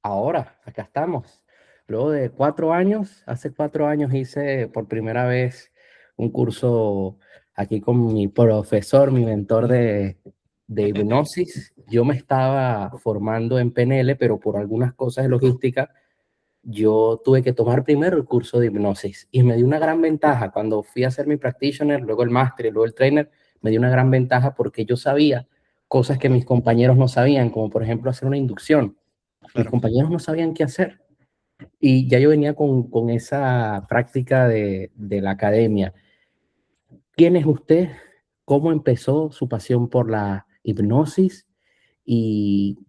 Ahora, acá estamos. Luego de 4 años, hace 4 años hice por primera vez un curso aquí con mi profesor, mi mentor de hipnosis. Yo me estaba formando en PNL, pero por algunas cosas de logística, yo tuve que tomar primero el curso de hipnosis y me dio una gran ventaja. Cuando fui a hacer mi practitioner, luego el máster y luego el trainer, me dio una gran ventaja porque yo sabía cosas que mis compañeros no sabían, como por ejemplo hacer una inducción. Mis Claro. compañeros no sabían qué hacer y ya yo venía con esa práctica de la academia. ¿Quién es usted? ¿Cómo empezó su pasión por la hipnosis? ¿Y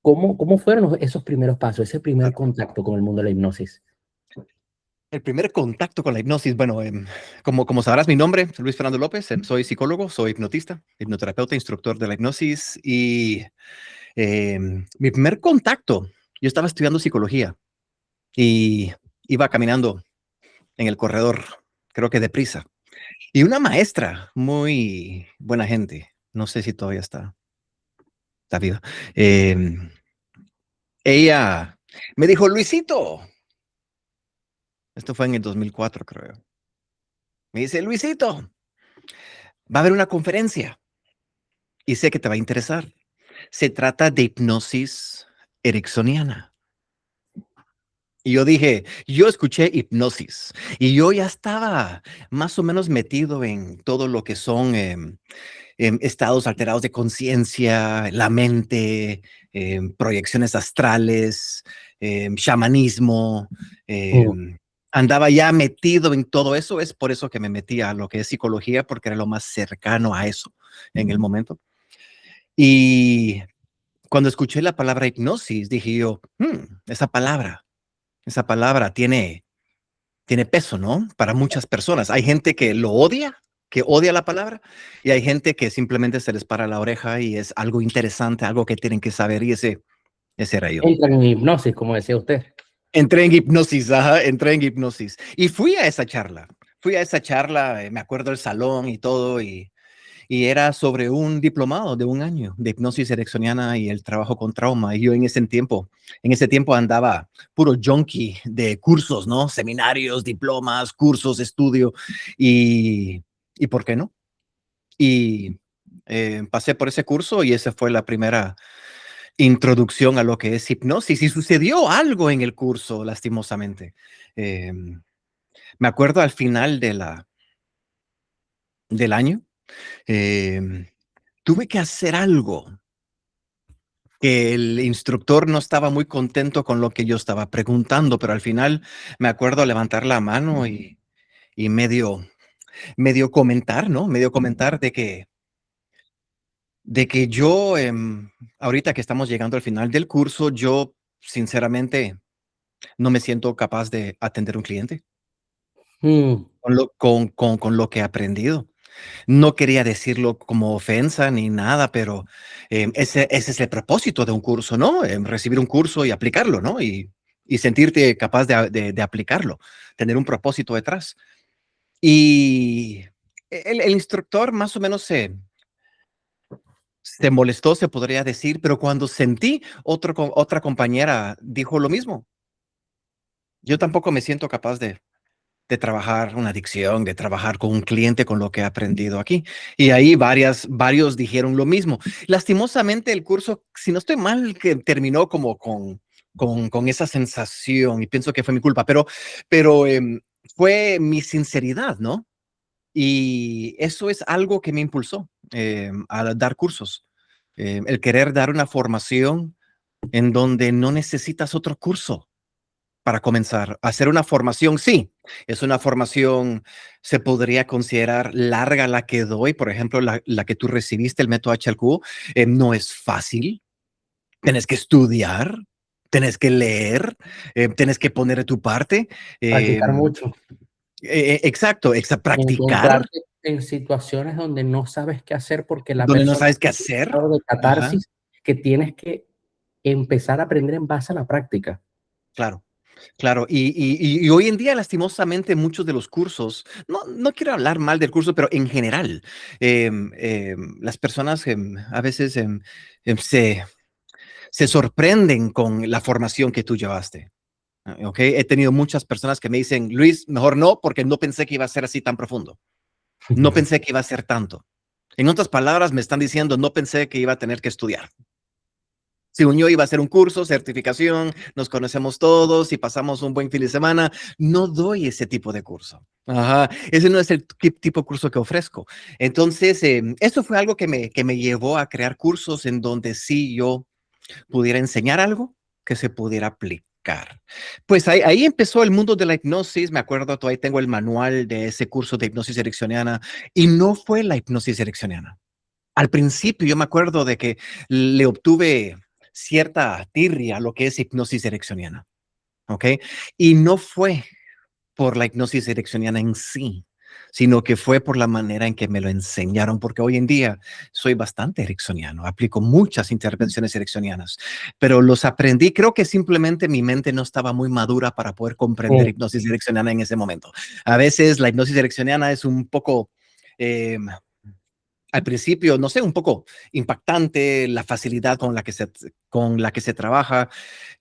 cómo fueron esos primeros pasos, ese primer Claro. contacto con el mundo de la hipnosis? El primer contacto con la hipnosis, bueno, como sabrás, mi nombre, Luis Fernando López, soy psicólogo, soy hipnotista, hipnoterapeuta, instructor de la hipnosis y mi primer contacto, yo estaba estudiando psicología y iba caminando en el corredor, creo que deprisa, y una maestra muy buena gente, no sé si todavía está viva, em, ella me dijo, Luisito, esto fue en el 2004, creo, me dice, Luisito, va a haber una conferencia y sé que te va a interesar. Se trata de hipnosis ericksoniana. Y yo dije, yo escuché hipnosis y yo ya estaba más o menos metido en todo lo que son estados alterados de conciencia, la mente, proyecciones astrales, chamanismo. Mm, em, Andaba ya metido en todo eso. Es por eso que me metí a lo que es psicología, porque era lo más cercano a eso en el momento. Y cuando escuché la palabra hipnosis, dije yo, esa palabra tiene peso, ¿no? Para muchas personas. Hay gente que odia la palabra, y hay gente que simplemente se les para la oreja y es algo interesante, algo que tienen que saber, y ese era yo. Entran en hipnosis, como decía usted. Entré en hipnosis, ajá, entré en hipnosis. Y fui a esa charla, me acuerdo el salón y todo, y era sobre un diplomado de un año de hipnosis ericksoniana y el trabajo con trauma. Y yo en ese tiempo andaba puro junkie de cursos, ¿no? Seminarios, diplomas, cursos, estudio. Y, ¿Y por qué no? Y pasé por ese curso y esa fue la primera introducción a lo que es hipnosis. Y sucedió algo en el curso, lastimosamente. Eh, Me acuerdo al final del año, eh, tuve que hacer algo que el instructor no estaba muy contento con lo que yo estaba preguntando, pero al final me acuerdo levantar la mano y medio comentar, ¿no? Medio comentar de que yo, ahorita que estamos llegando al final del curso, yo sinceramente no me siento capaz de atender un cliente Mm, con lo que he aprendido. No quería decirlo como ofensa ni nada, pero ese es el propósito de un curso, ¿no? Recibir un curso y aplicarlo, ¿no? Y sentirte capaz de aplicarlo, tener un propósito detrás. Y el instructor más o menos se molestó, se podría decir, pero cuando sentí otra compañera dijo lo mismo. Yo tampoco me siento capaz de trabajar una adicción, de trabajar con un cliente con lo que he aprendido aquí. Y ahí varios dijeron lo mismo. Lastimosamente el curso, si no estoy mal, que terminó como con esa sensación y pienso que fue mi culpa, pero fue mi sinceridad, ¿no? Y eso es algo que me impulsó a dar cursos. El querer dar una formación en donde no necesitas otro curso para comenzar. Hacer una formación, sí, es una formación, se podría considerar larga la que doy. Por ejemplo, la que tú recibiste, el método HLQ, no es fácil. Tienes que estudiar, tienes que leer, tienes que poner de tu parte. eh, practicar mucho. exacto, practicar Encontrarte en situaciones donde no sabes qué hacer porque la donde no persona sabes qué está en un hacer. estado de Ajá, catarsis que tienes que empezar a aprender en base a la práctica. claro. Claro, y hoy en día, lastimosamente, muchos de los cursos, no quiero hablar mal del curso, pero en general, las personas a veces se se sorprenden con la formación que tú llevaste. ¿Ok? He tenido muchas personas que me dicen, Luis, mejor no, porque no pensé que iba a ser así tan profundo. No pensé que iba a ser tanto. En otras palabras, me están diciendo, no pensé que iba a tener que estudiar. Según yo iba a hacer un curso, certificación, nos conocemos todos y pasamos un buen fin de semana. No doy ese tipo de curso. Ajá, ese no es el tipo de curso que ofrezco. Entonces, esto fue algo que me llevó a crear cursos en donde sí yo pudiera enseñar algo que se pudiera aplicar. Pues ahí empezó el mundo de la hipnosis. Me acuerdo, todavía tengo el manual de ese curso de hipnosis ericksoniana y no fue la hipnosis ericksoniana. Al principio yo me acuerdo de que le obtuve cierta tirria a lo que es hipnosis ericksoniana, ¿ok? Y no fue por la hipnosis ericksoniana en sí, sino que fue por la manera en que me lo enseñaron, porque hoy en día soy bastante ericksoniano, aplico muchas intervenciones ericksonianas, pero los aprendí, creo que simplemente mi mente no estaba muy madura para poder comprender hipnosis ericksoniana en ese momento. A veces la hipnosis ericksoniana es un poco... Eh, al principio, no sé, un poco impactante, la facilidad con la que se trabaja,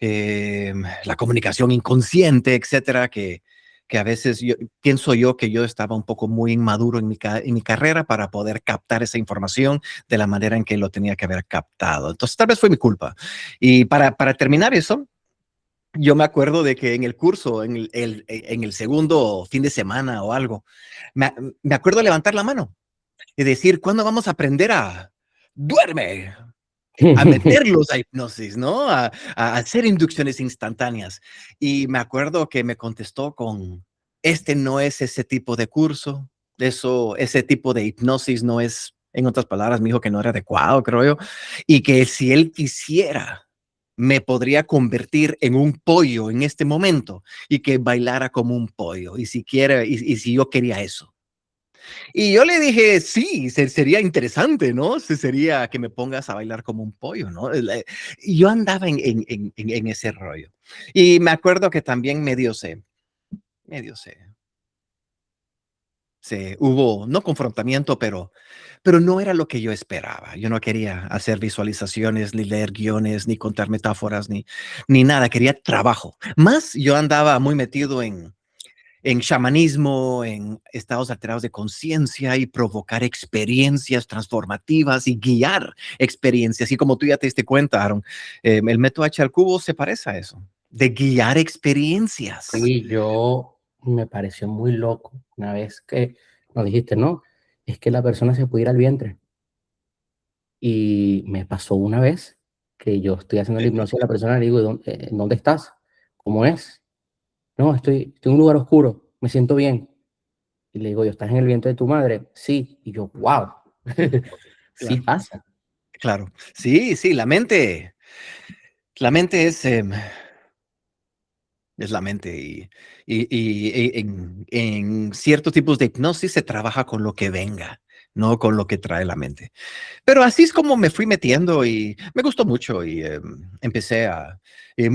la comunicación inconsciente, etcétera, que a veces pienso yo que yo estaba un poco muy inmaduro en en mi carrera para poder captar esa información de la manera en que lo tenía que haber captado. Entonces, tal vez fue mi culpa. Y para terminar eso, yo me acuerdo de que en el curso, en el segundo fin de semana o algo, me, me acuerdo levantar la mano y decir, ¿cuándo vamos a aprender a duerme? A meterlos a hipnosis, ¿no? A hacer inducciones instantáneas. Y me acuerdo que me contestó con, este no es ese tipo de curso, ese tipo de hipnosis no es, en otras palabras, me dijo que no era adecuado, creo yo, y que si él quisiera, me podría convertir en un pollo en este momento y que bailara como un pollo, y si quiere, y si yo quería eso. Y yo le dije, sí, sería interesante, ¿no? Sería que me pongas a bailar como un pollo, ¿no? Y yo andaba en ese rollo. Y me acuerdo que también medio hubo, no confrontamiento, pero no era lo que yo esperaba. Yo no quería hacer visualizaciones, ni leer guiones, ni contar metáforas, ni nada. Quería trabajo. Más yo andaba muy metido en chamanismo, en estados alterados de conciencia y provocar experiencias transformativas y guiar experiencias. Y como tú ya te diste cuenta, Aaron, el método H al cubo se parece a eso, de guiar experiencias. Sí, yo me pareció muy loco una vez que nos dijiste, no, es que la persona se puede ir al vientre. Y me pasó una vez que yo estoy haciendo la hipnosis a la persona, le digo, ¿dónde estás? ¿Cómo es? No, estoy en un lugar oscuro, me siento bien. Y le digo, ¿yo estás en el vientre de tu madre? Sí. Y yo, wow, sí Claro, pasa. claro. Sí, sí, la mente es la mente y en ciertos tipos de hipnosis se trabaja con lo que venga, no con lo que trae la mente. Pero así es como me fui metiendo y me gustó mucho y empecé a...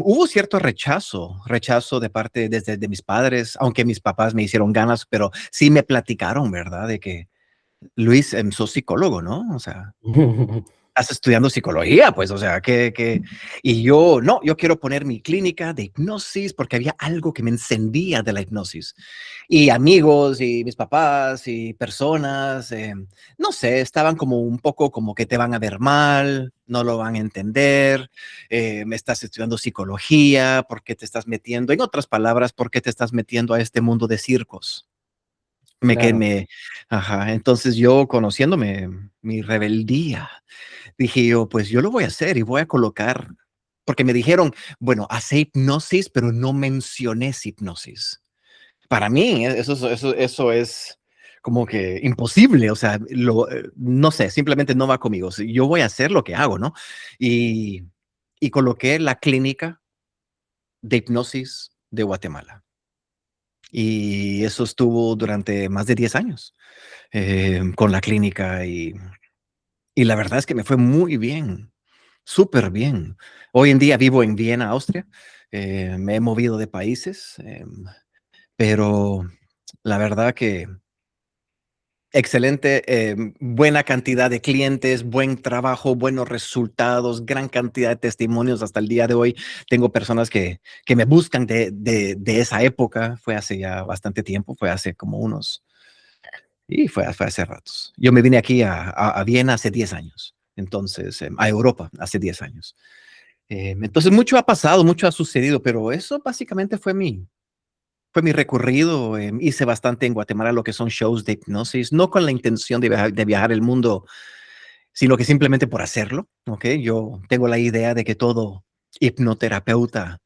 hubo cierto rechazo de parte desde de mis padres, aunque mis papás me hicieron ganas, pero sí me platicaron, ¿verdad? De que, Luis, sos psicólogo, ¿no? O sea, estás estudiando psicología, pues, o sea, y yo, no, yo quiero poner mi clínica de hipnosis porque había algo que me encendía de la hipnosis. Y amigos y mis papás y personas, no sé, estaban como un poco como que te van a ver mal, no lo van a entender, me estás estudiando psicología, ¿por qué te estás metiendo? En otras palabras, ¿por qué te estás metiendo a este mundo de circos? Me, que Claro. me, ajá, entonces yo conociéndome mi rebeldía, dije yo, pues yo lo voy a hacer y voy a colocar, porque me dijeron, bueno, hace hipnosis, pero no menciones hipnosis. Para mí, eso es como que imposible, o sea, no sé, simplemente no va conmigo. Yo voy a hacer lo que hago, ¿no? Y, y coloqué la clínica de hipnosis de Guatemala. Y eso estuvo durante más de 10 años con la clínica y la verdad es que me fue muy bien, súper bien. Hoy en día vivo en Viena, Austria. Me he movido de países, pero la verdad que excelente, buena cantidad de clientes, buen trabajo, buenos resultados, gran cantidad de testimonios hasta el día de hoy. Tengo personas que me buscan de esa época. Fue hace ya bastante tiempo, fue hace como unos, y fue hace ratos. Yo me vine aquí a Viena hace 10 años, entonces, a Europa hace 10 años. Entonces, mucho ha pasado, mucho ha sucedido, pero eso básicamente fue mi recorrido. Hice bastante en Guatemala lo que son shows de hipnosis, no con la intención de viajar el mundo, sino que simplemente por hacerlo. ¿Ok? Yo tengo la idea de que todo hipnoterapeuta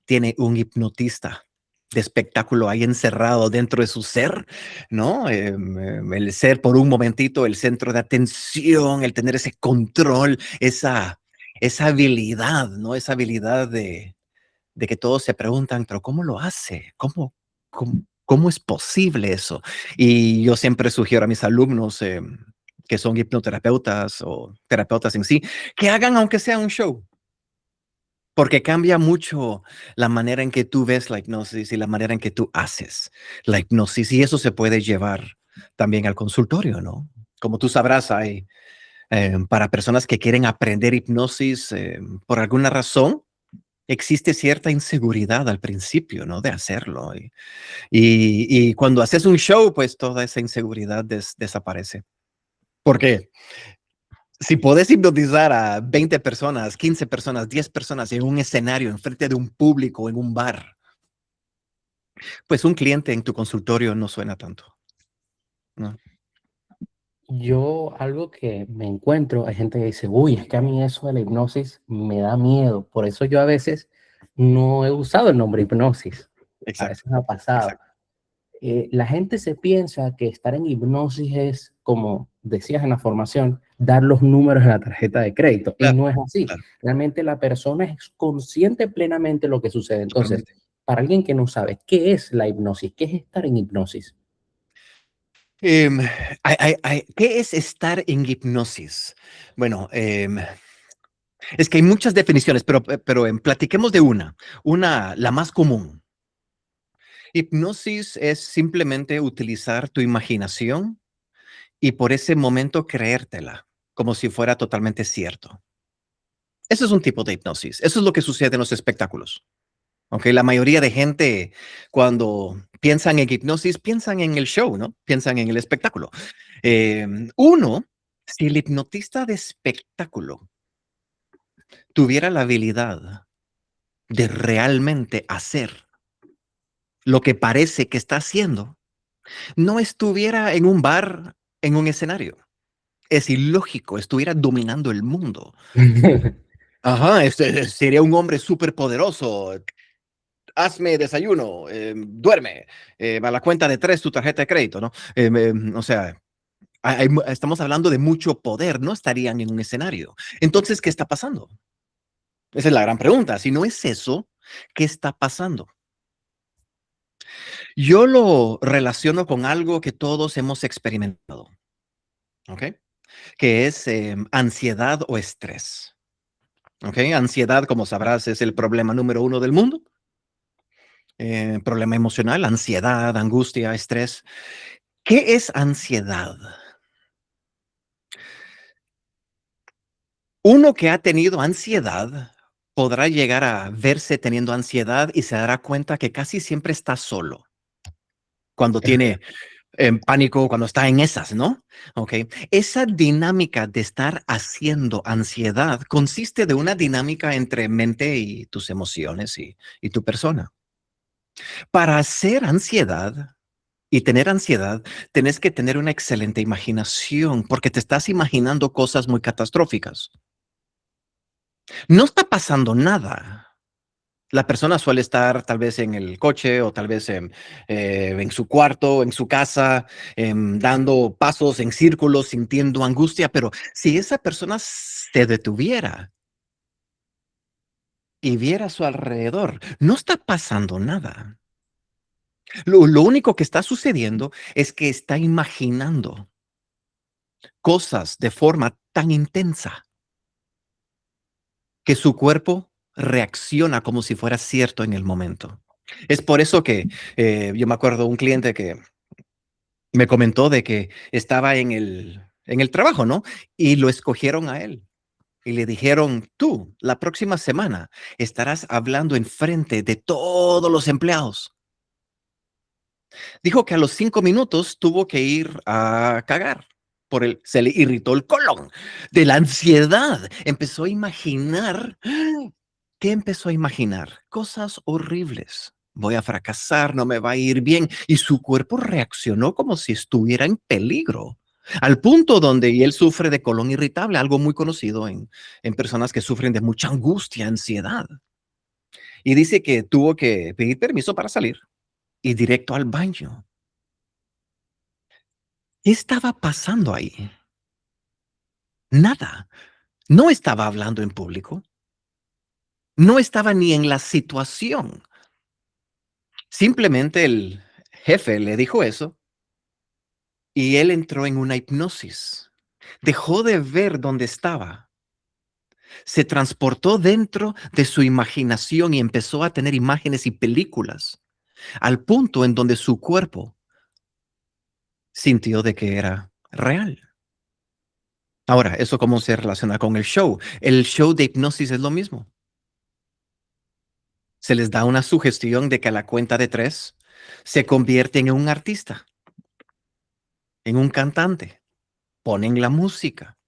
tiene un hipnotista de espectáculo ahí encerrado dentro de su ser, ¿no? El ser por un momentito el centro de atención, el tener ese control, esa habilidad, ¿no? Esa habilidad de que todos se preguntan, pero ¿cómo lo hace? ¿Cómo es posible eso? Y yo siempre sugiero a mis alumnos que son hipnoterapeutas o terapeutas en sí, que hagan aunque sea un show, porque cambia mucho la manera en que tú ves la hipnosis y la manera en que tú haces la hipnosis, y eso se puede llevar también al consultorio, ¿no? Como tú sabrás, hay para personas que quieren aprender hipnosis por alguna razón, existe cierta inseguridad al principio, ¿no? De hacerlo. Y cuando haces un show, pues toda esa inseguridad desaparece. Porque si puedes hipnotizar a 20 personas, 15 personas, 10 personas en un escenario, enfrente de un público, en un bar, pues un cliente en tu consultorio no suena tanto, ¿no? Yo, algo que me encuentro, hay gente que dice, uy, es que a mí eso de la hipnosis me da miedo. Por eso yo a veces no he usado el nombre hipnosis. A Exacto, veces me ha pasado. exacto. La gente se piensa que estar en hipnosis es, como decías en la formación, dar los números en la tarjeta de crédito. Y Claro, no es así. claro, Realmente la persona es consciente plenamente de lo que sucede. Entonces, totalmente. para alguien que no sabe qué es la hipnosis, qué es estar en hipnosis. Em, ¿Qué es estar en hipnosis? Bueno, es que hay muchas definiciones, pero platiquemos de una, la más común. Hipnosis es simplemente utilizar tu imaginación y por ese momento creértela, como si fuera totalmente cierto. Eso es un tipo de hipnosis. Eso es lo que sucede en los espectáculos. ¿Ok? La mayoría de gente, cuando piensan en hipnosis, piensan en el show, ¿no? Piensan en el espectáculo. Uno, si el hipnotista de espectáculo tuviera la habilidad de realmente hacer lo que parece que está haciendo, no estuviera en un bar, en un escenario. Es ilógico, estuviera dominando el mundo. Ajá, sería un hombre súper poderoso. Hazme desayuno, duerme, a la cuenta de 3 tu tarjeta de crédito, ¿no? O sea, estamos hablando de mucho poder, no estarían en un escenario. Entonces, ¿qué está pasando? Esa es la gran pregunta. Si no es eso, ¿qué está pasando? Yo lo relaciono con algo que todos hemos experimentado, ¿ok? Que es ansiedad o estrés. ¿Ok? Ansiedad, como sabrás, es el problema número uno del mundo. Problema emocional, ansiedad, angustia, estrés. ¿Qué es ansiedad? Uno que ha tenido ansiedad podrá llegar a verse teniendo ansiedad y se dará cuenta que casi siempre está solo cuando tiene pánico, cuando está en esas, ¿no? Ok. Esa dinámica de estar haciendo ansiedad consiste de una dinámica entre mente y tus emociones y tu persona. Para hacer ansiedad y tener ansiedad, tenés que tener una excelente imaginación porque te estás imaginando cosas muy catastróficas. No está pasando nada. La persona suele estar tal vez en el coche o tal vez en su cuarto, en su casa, dando pasos en círculos, sintiendo angustia, pero si esa persona se detuviera y viera a su alrededor, no está pasando nada. Lo único que está sucediendo es que está imaginando cosas de forma tan intensa que su cuerpo reacciona como si fuera cierto en el momento. Es por eso que yo me acuerdo de un cliente que me comentó de que estaba en el trabajo, ¿no? Y lo escogieron a él. Y le dijeron, tú, la próxima semana estarás hablando enfrente de todos los empleados. Dijo que a los 5 minutos tuvo que ir a cagar. Se le irritó el colon de la ansiedad. Empezó a imaginar. ¿Qué empezó a imaginar? Cosas horribles. Voy a fracasar, no me va a ir bien. Y su cuerpo reaccionó como si estuviera en peligro. Al punto donde y él sufre de colon irritable, algo muy conocido en personas que sufren de mucha angustia, ansiedad. Y dice que tuvo que pedir permiso para salir y directo al baño. ¿Qué estaba pasando ahí? Nada. No estaba hablando en público. No estaba ni en la situación. Simplemente el jefe le dijo eso y él entró en una hipnosis. Dejó de ver dónde estaba. Se transportó dentro de su imaginación y empezó a tener imágenes y películas, al punto en donde su cuerpo sintió de que era real. Ahora, ¿eso cómo se relaciona con el show? El show de hipnosis es lo mismo. Se les da una sugestión de que a la cuenta de 3 se convierten en un artista, en un cantante. Ponen la música.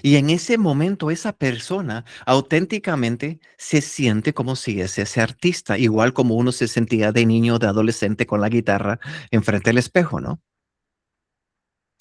Y en ese momento esa persona auténticamente se siente como si es ese artista, igual como uno se sentía de niño, de adolescente con la guitarra enfrente del espejo, ¿no?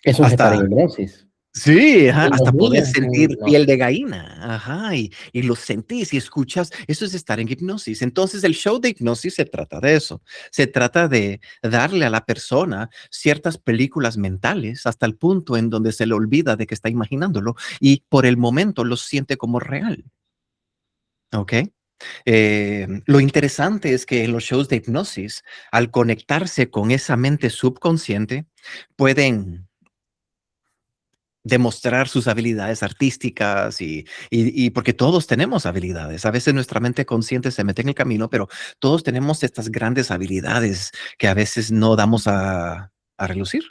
Eso es estar en Hasta hipnosis. sí, ajá, Y los hasta poder niños están en sentir piel hipnosis. de gallina, ajá, y lo sentís y escuchas, eso es estar en hipnosis. Entonces, el show de hipnosis se trata de eso, se trata de darle a la persona ciertas películas mentales hasta el punto en donde se le olvida de que está imaginándolo y por el momento lo siente como real, ¿ok? Lo interesante es que en los shows de hipnosis, al conectarse con esa mente subconsciente, pueden demostrar sus habilidades artísticas y porque todos tenemos habilidades. A veces nuestra mente consciente se mete en el camino, pero todos tenemos estas grandes habilidades que a veces no damos a relucir.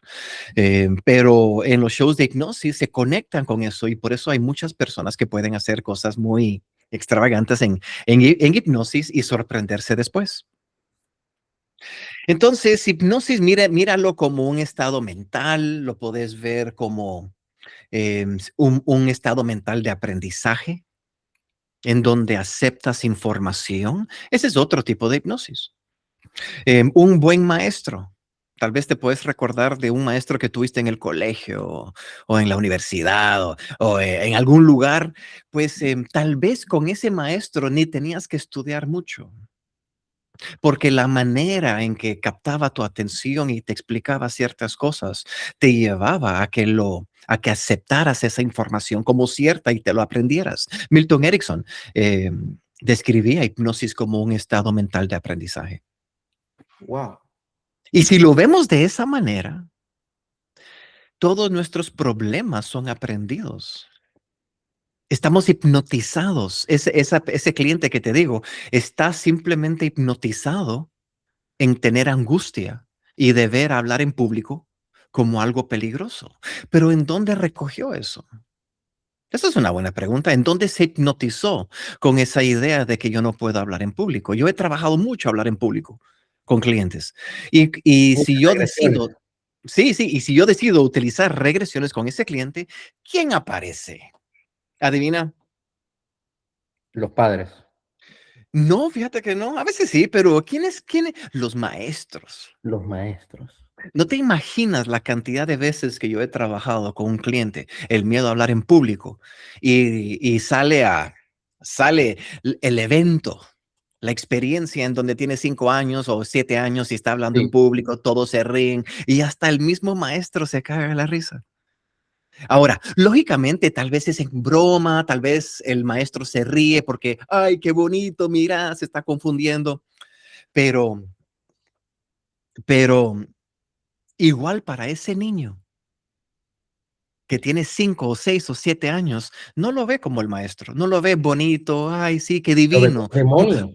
Pero en los shows de hipnosis se conectan con eso y por eso hay muchas personas que pueden hacer cosas muy extravagantes en hipnosis y sorprenderse después. Entonces, hipnosis, míralo como un estado mental, lo puedes ver como un estado mental de aprendizaje en donde aceptas información. Ese es otro tipo de hipnosis. Un buen maestro. Tal vez te puedes recordar de un maestro que tuviste en el colegio o en la universidad o en algún lugar. Pues tal vez con ese maestro ni tenías que estudiar mucho porque la manera en que captaba tu atención y te explicaba ciertas cosas te llevaba a que aceptaras esa información como cierta y te lo aprendieras. Milton Erickson eh, describía hipnosis como un estado mental de aprendizaje. Wow. Y si lo vemos de esa manera, todos nuestros problemas son aprendidos. Estamos hipnotizados. Ese cliente que te digo está simplemente hipnotizado en tener angustia y deber hablar en público como algo peligroso. Pero ¿en dónde recogió eso? Esa es una buena pregunta. ¿En dónde se hipnotizó con esa idea de que yo no puedo hablar en público? Yo he trabajado mucho hablar en público con clientes. Y si Muchas yo regresiones. decido, sí, sí, y si yo decido utilizar regresiones con ese cliente, ¿quién aparece? ¿Adivina? Los padres, No, fíjate que no. A veces sí, pero ¿quiénes? Los maestros. los maestros. No te imaginas la cantidad de veces que yo he trabajado con un cliente, el miedo a hablar en público y sale el evento, la experiencia en donde tiene 5 años o 7 años y está hablando en Sí. público, todos se ríen y hasta el mismo maestro se caga de la risa. Ahora, lógicamente, tal vez es en broma, tal vez el maestro se ríe porque, ay, qué bonito, mira, se está confundiendo, pero, pero igual para ese niño que tiene 5 o 6 o 7 años, no lo ve como el maestro, no lo ve bonito, ay, sí, qué Lo ve como divino. No, demonio.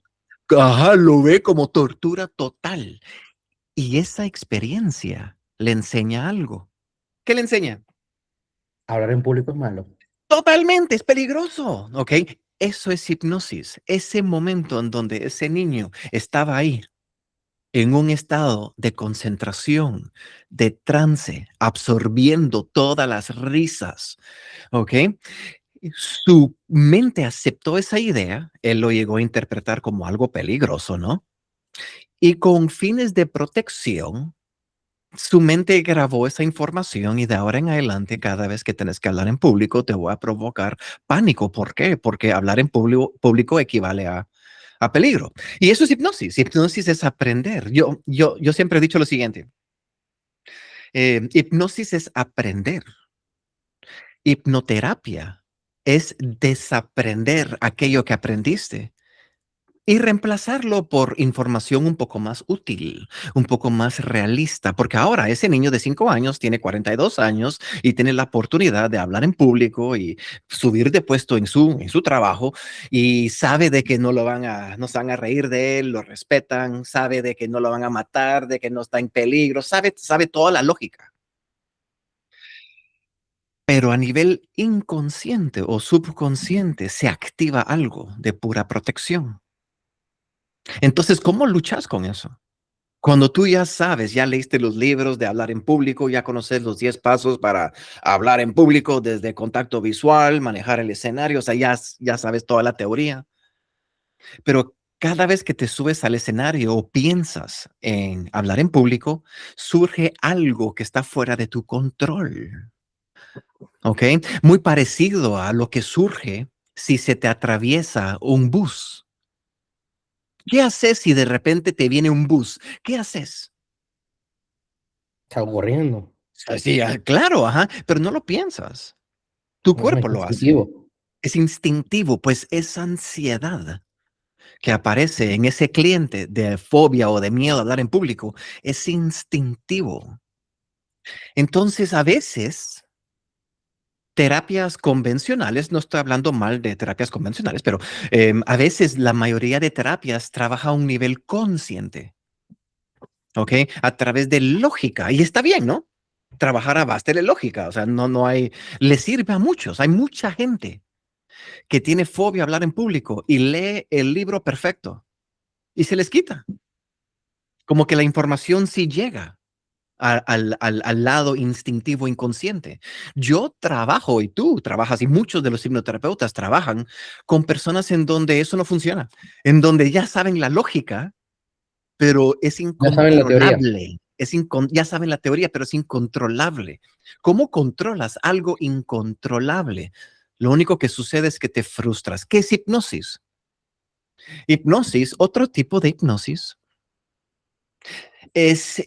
ajá, lo ve como tortura total. Y esa experiencia le enseña algo. ¿Qué le enseña? Hablar en público es malo. Totalmente, es peligroso, ¿ok? Eso es hipnosis. Ese momento en donde ese niño estaba ahí, en un estado de concentración, de trance, absorbiendo todas las risas, ¿ok? Su mente aceptó esa idea, él lo llegó a interpretar como algo peligroso, ¿no? Y con fines de protección, su mente grabó esa información y de ahora en adelante, cada vez que tienes que hablar en público, te voy a provocar pánico. ¿Por qué? Porque hablar en público equivale a peligro. Y eso es hipnosis. Hipnosis es aprender. Yo siempre he dicho lo siguiente. Hipnosis es aprender. Hipnoterapia es desaprender aquello que aprendiste y reemplazarlo por información un poco más útil, un poco más realista, porque ahora ese niño de 5 años tiene 42 años y tiene la oportunidad de hablar en público y subir de puesto en su trabajo y sabe de que no se van a reír de él, lo respetan, sabe de que no lo van a matar, de que no está en peligro, sabe toda la lógica. Pero a nivel inconsciente o subconsciente se activa algo de pura protección. Entonces, ¿cómo luchas con eso? Cuando tú ya sabes, ya leíste los libros de hablar en público, ya conoces los 10 pasos para hablar en público, desde contacto visual, manejar el escenario, o sea, ya sabes toda la teoría, pero cada vez que te subes al escenario o piensas en hablar en público, surge algo que está fuera de tu control, ¿ok? Muy parecido a lo que surge si se te atraviesa un bus. ¿Qué haces si de repente te viene un bus? ¿Qué haces? Está corriendo. Sí, claro, ajá, pero no lo piensas. Tu No, es cuerpo lo hace. instintivo. Es instintivo, pues esa ansiedad que aparece en ese cliente de fobia o de miedo a hablar en público es instintivo. Entonces, a veces, terapias convencionales, no estoy hablando mal de terapias convencionales, pero a veces la mayoría de terapias trabaja a un nivel consciente, ¿ok? A través de lógica. Y está bien, ¿no? Trabajar a base de lógica. O sea, no hay, le sirve a muchos. Hay mucha gente que tiene fobia a hablar en público y lee el libro perfecto y se les quita. Como que la información sí llega al lado instintivo inconsciente. Yo trabajo y tú trabajas y muchos de los hipnoterapeutas trabajan con personas en donde eso no funciona, en donde ya saben la lógica, pero es Ya saben la teoría. incontrolable. Ya saben la teoría, pero es incontrolable. ¿Cómo controlas algo incontrolable? Lo único que sucede es que te frustras. ¿Qué es hipnosis? Hipnosis, otro tipo de hipnosis, es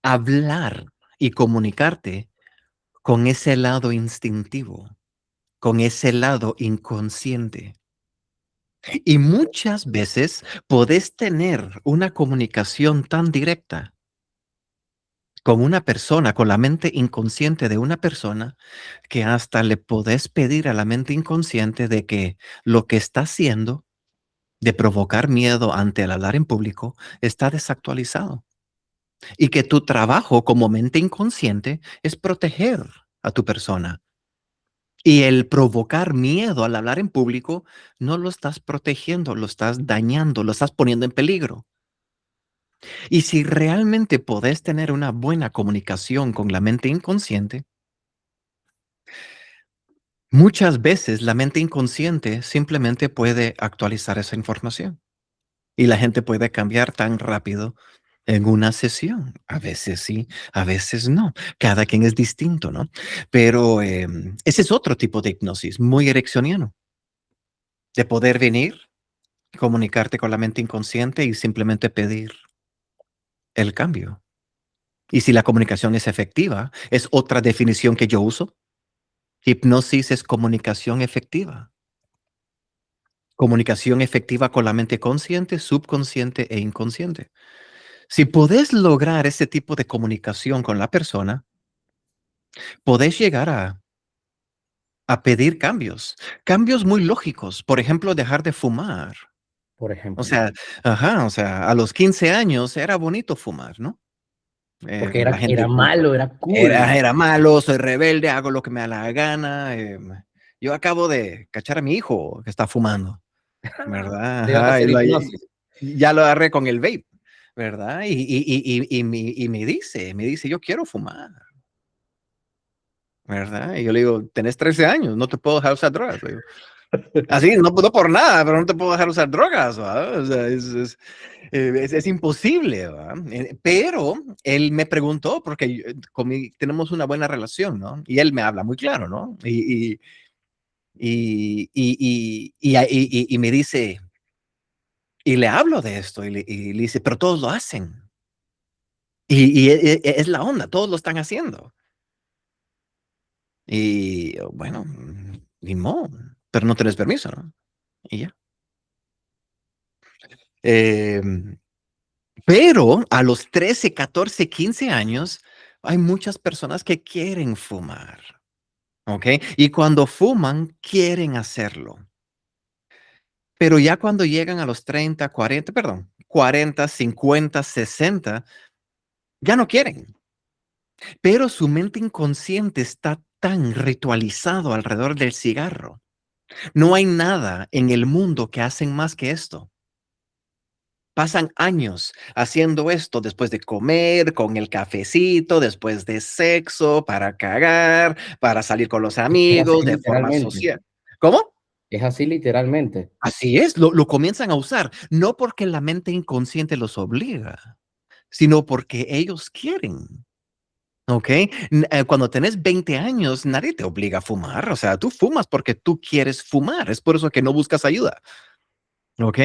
hablar y comunicarte con ese lado instintivo, con ese lado inconsciente. Y muchas veces podés tener una comunicación tan directa con una persona, con la mente inconsciente de una persona, que hasta le podés pedir a la mente inconsciente de que lo que está haciendo de provocar miedo ante el hablar en público está desactualizado y que tu trabajo como mente inconsciente es proteger a tu persona. Y el provocar miedo al hablar en público no lo estás protegiendo, lo estás dañando, lo estás poniendo en peligro. Y si realmente podés tener una buena comunicación con la mente inconsciente, muchas veces la mente inconsciente simplemente puede actualizar esa información. Y la gente puede cambiar tan rápido en una sesión. A veces sí, a veces no. Cada quien es distinto, ¿no? Pero ese es otro tipo de hipnosis, muy ereccioniano, de poder venir, comunicarte con la mente inconsciente y simplemente pedir el cambio. Y si la comunicación es efectiva, es otra definición que yo uso. Hipnosis es comunicación efectiva. Comunicación efectiva con la mente consciente, subconsciente e inconsciente. Si podés lograr ese tipo de comunicación con la persona, podés llegar a pedir cambios, cambios muy lógicos. Por ejemplo, dejar de fumar. Por O ejemplo. sea, ajá, o sea, a los 15 años era bonito fumar, ¿no? Porque La gente era malo, era cool. era malo, soy rebelde, hago lo que me da la gana. Yo acabo de cachar a mi hijo que está fumando, ¿verdad? Te iban a Ajá, hacer hipnosis. ya lo agarré con el vape, ¿verdad? Y me dice, yo quiero fumar, ¿verdad? Y yo le digo, tenés 13 años, no te puedo dejar usar drogas. Le digo. Así, no, no por nada, pero no te puedo dejar usar drogas, ¿va? O sea, es imposible, ¿va? Pero él me preguntó, porque tenemos una buena relación, ¿no? Y él me habla muy claro, ¿no? Y me dice, y le hablo de esto, y le dice, pero todos lo hacen. Es la onda, todos lo están haciendo. Y bueno, ni modo, pero no tenés permiso, ¿no? Y ya. Em, Pero a los 13, 14, 15 años, hay muchas personas que quieren fumar, ¿ok? Y cuando fuman, quieren hacerlo. Pero ya cuando llegan a los 30, 40, perdón, 40, 50, 60, ya no quieren. Pero su mente inconsciente está tan ritualizado alrededor del cigarro. No hay nada en el mundo que hacen más que esto. Pasan años haciendo esto después de comer, con el cafecito, después de sexo, para cagar, para salir con los Es así amigos, de forma literalmente. social. ¿Cómo? Es así literalmente. Así es, lo comienzan a usar, no porque la mente inconsciente los obliga, sino porque ellos quieren. ¿Ok? Cuando tenés 20 años, nadie te obliga a fumar. O sea, tú fumas porque tú quieres fumar. Es por eso que no buscas ayuda. ¿Ok?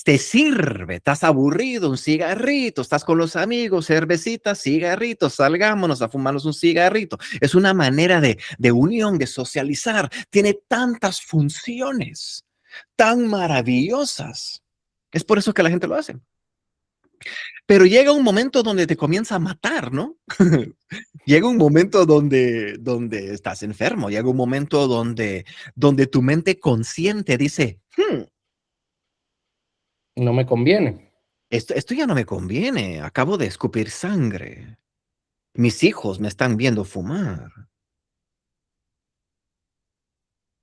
Te sirve, estás aburrido, un cigarrito, estás con los amigos, cervecita, cigarrito, salgámonos a fumarnos un cigarrito. Es una manera de unión, de socializar. Tiene tantas funciones tan maravillosas. Es por eso que la gente lo hace. Pero llega un momento donde te comienza a matar, ¿no? Llega un momento donde estás enfermo, llega un momento donde tu mente consciente dice, No me conviene. esto ya no me conviene, acabo de escupir sangre. Mis hijos me están viendo fumar.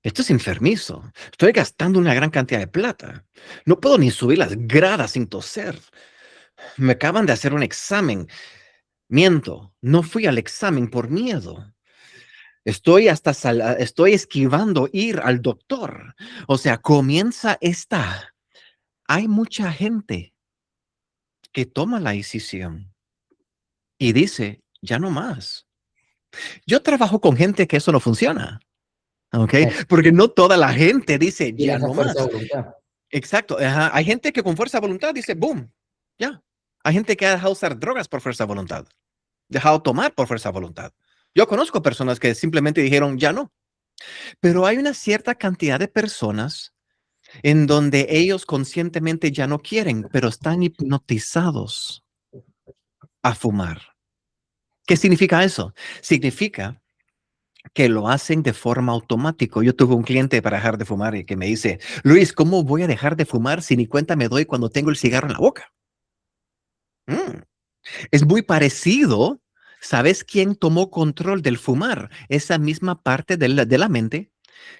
Esto es enfermizo. Estoy gastando una gran cantidad de plata. No puedo ni subir las gradas sin toser. Me acaban de hacer un examen. Miento, no fui al examen por miedo. Estoy esquivando ir al doctor. O sea, comienza esta. Hay mucha gente que toma la decisión y dice, ya no más. Yo trabajo con gente que eso no funciona. ¿Ok? Porque no toda la gente dice, Tiene ya esa no fuerza de más. voluntad. Exacto. Ajá. Hay gente que con fuerza de voluntad dice, boom, ya. Hay gente que ha dejado usar drogas por fuerza de voluntad, dejado tomar por fuerza de voluntad. Yo conozco personas que simplemente dijeron, ya no. Pero hay una cierta cantidad de personas en donde ellos conscientemente ya no quieren, pero están hipnotizados a fumar. ¿Qué significa eso? Significa que lo hacen de forma automática. Yo tuve un cliente para dejar de fumar y que me dice, Luis, ¿cómo voy a dejar de fumar si ni cuenta me doy cuando tengo el cigarro en la boca? Mm. Es muy parecido. ¿Sabes quién tomó control del fumar? Esa misma parte de la mente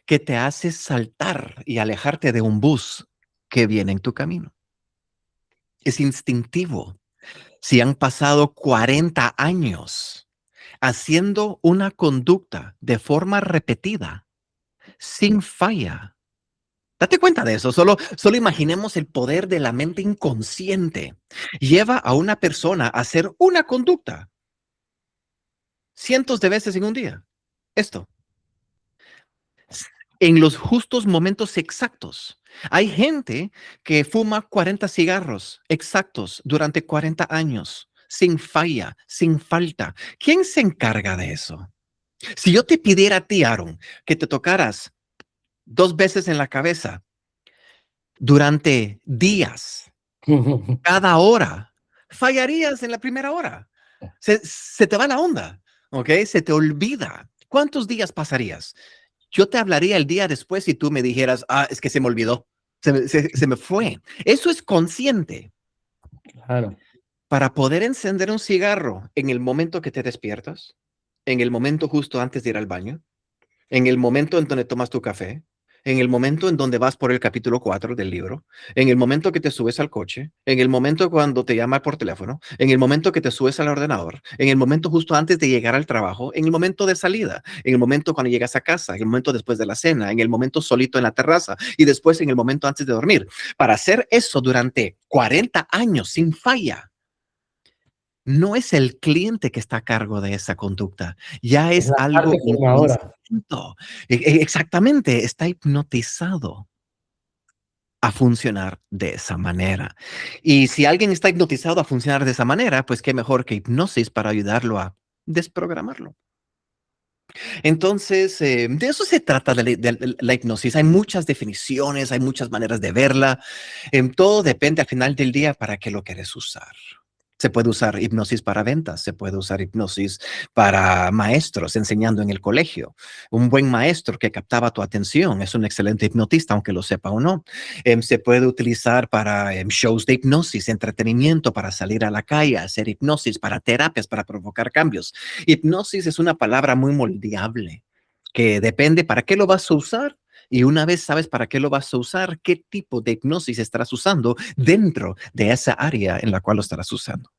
que te hace saltar y alejarte de un bus que viene en tu camino. Es instintivo. Si han pasado 40 años haciendo una conducta de forma repetida, sin falla. Date cuenta de eso, solo imaginemos el poder de la mente inconsciente. Lleva a una persona a hacer una conducta cientos de veces en un día. Esto, en los justos momentos exactos. Hay gente que fuma 40 cigarros exactos durante 40 años, sin falla, sin falta. ¿Quién se encarga de eso? Si yo te pidiera a ti, Aaron, que te tocaras 2 veces en la cabeza durante días, cada hora, fallarías en la primera hora. Se te va la onda, ¿ok? Se te olvida. ¿Cuántos días pasarías? Yo te hablaría el día después y tú me dijeras, es que se me olvidó, se me fue. Eso es consciente. Claro. para poder encender un cigarro en el momento que te despiertas, en el momento justo antes de ir al baño, en el momento en donde tomas tu café, en el momento en donde vas por el capítulo 4 del libro, en el momento que te subes al coche, en el momento cuando te llama por teléfono, en el momento que te subes al ordenador, en el momento justo antes de llegar al trabajo, en el momento de salida, en el momento cuando llegas a casa, en el momento después de la cena, en el momento solito en la terraza y después en el momento antes de dormir. Para hacer eso durante 40 años sin falla, no es el cliente que está a cargo de esa conducta, ya Es es la algo parte formadora. intrínseco. Exactamente, está hipnotizado a funcionar de esa manera. Y si alguien está hipnotizado a funcionar de esa manera, pues qué mejor que hipnosis para ayudarlo a desprogramarlo. Entonces, de eso se trata de la hipnosis. Hay muchas definiciones, hay muchas maneras de verla. Todo depende al final del día para qué lo quieres usar. Se puede usar hipnosis para ventas, se puede usar hipnosis para maestros enseñando en el colegio. Un buen maestro que captaba tu atención es un excelente hipnotista, aunque lo sepa o no. Se puede utilizar para shows de hipnosis, entretenimiento, para salir a la calle, hacer hipnosis, para terapias, para provocar cambios. Hipnosis es una palabra muy moldeable, que depende para qué lo vas a usar. Y una vez sabes para qué lo vas a usar, qué tipo de hipnosis estarás usando dentro de esa área en la cual lo estarás usando.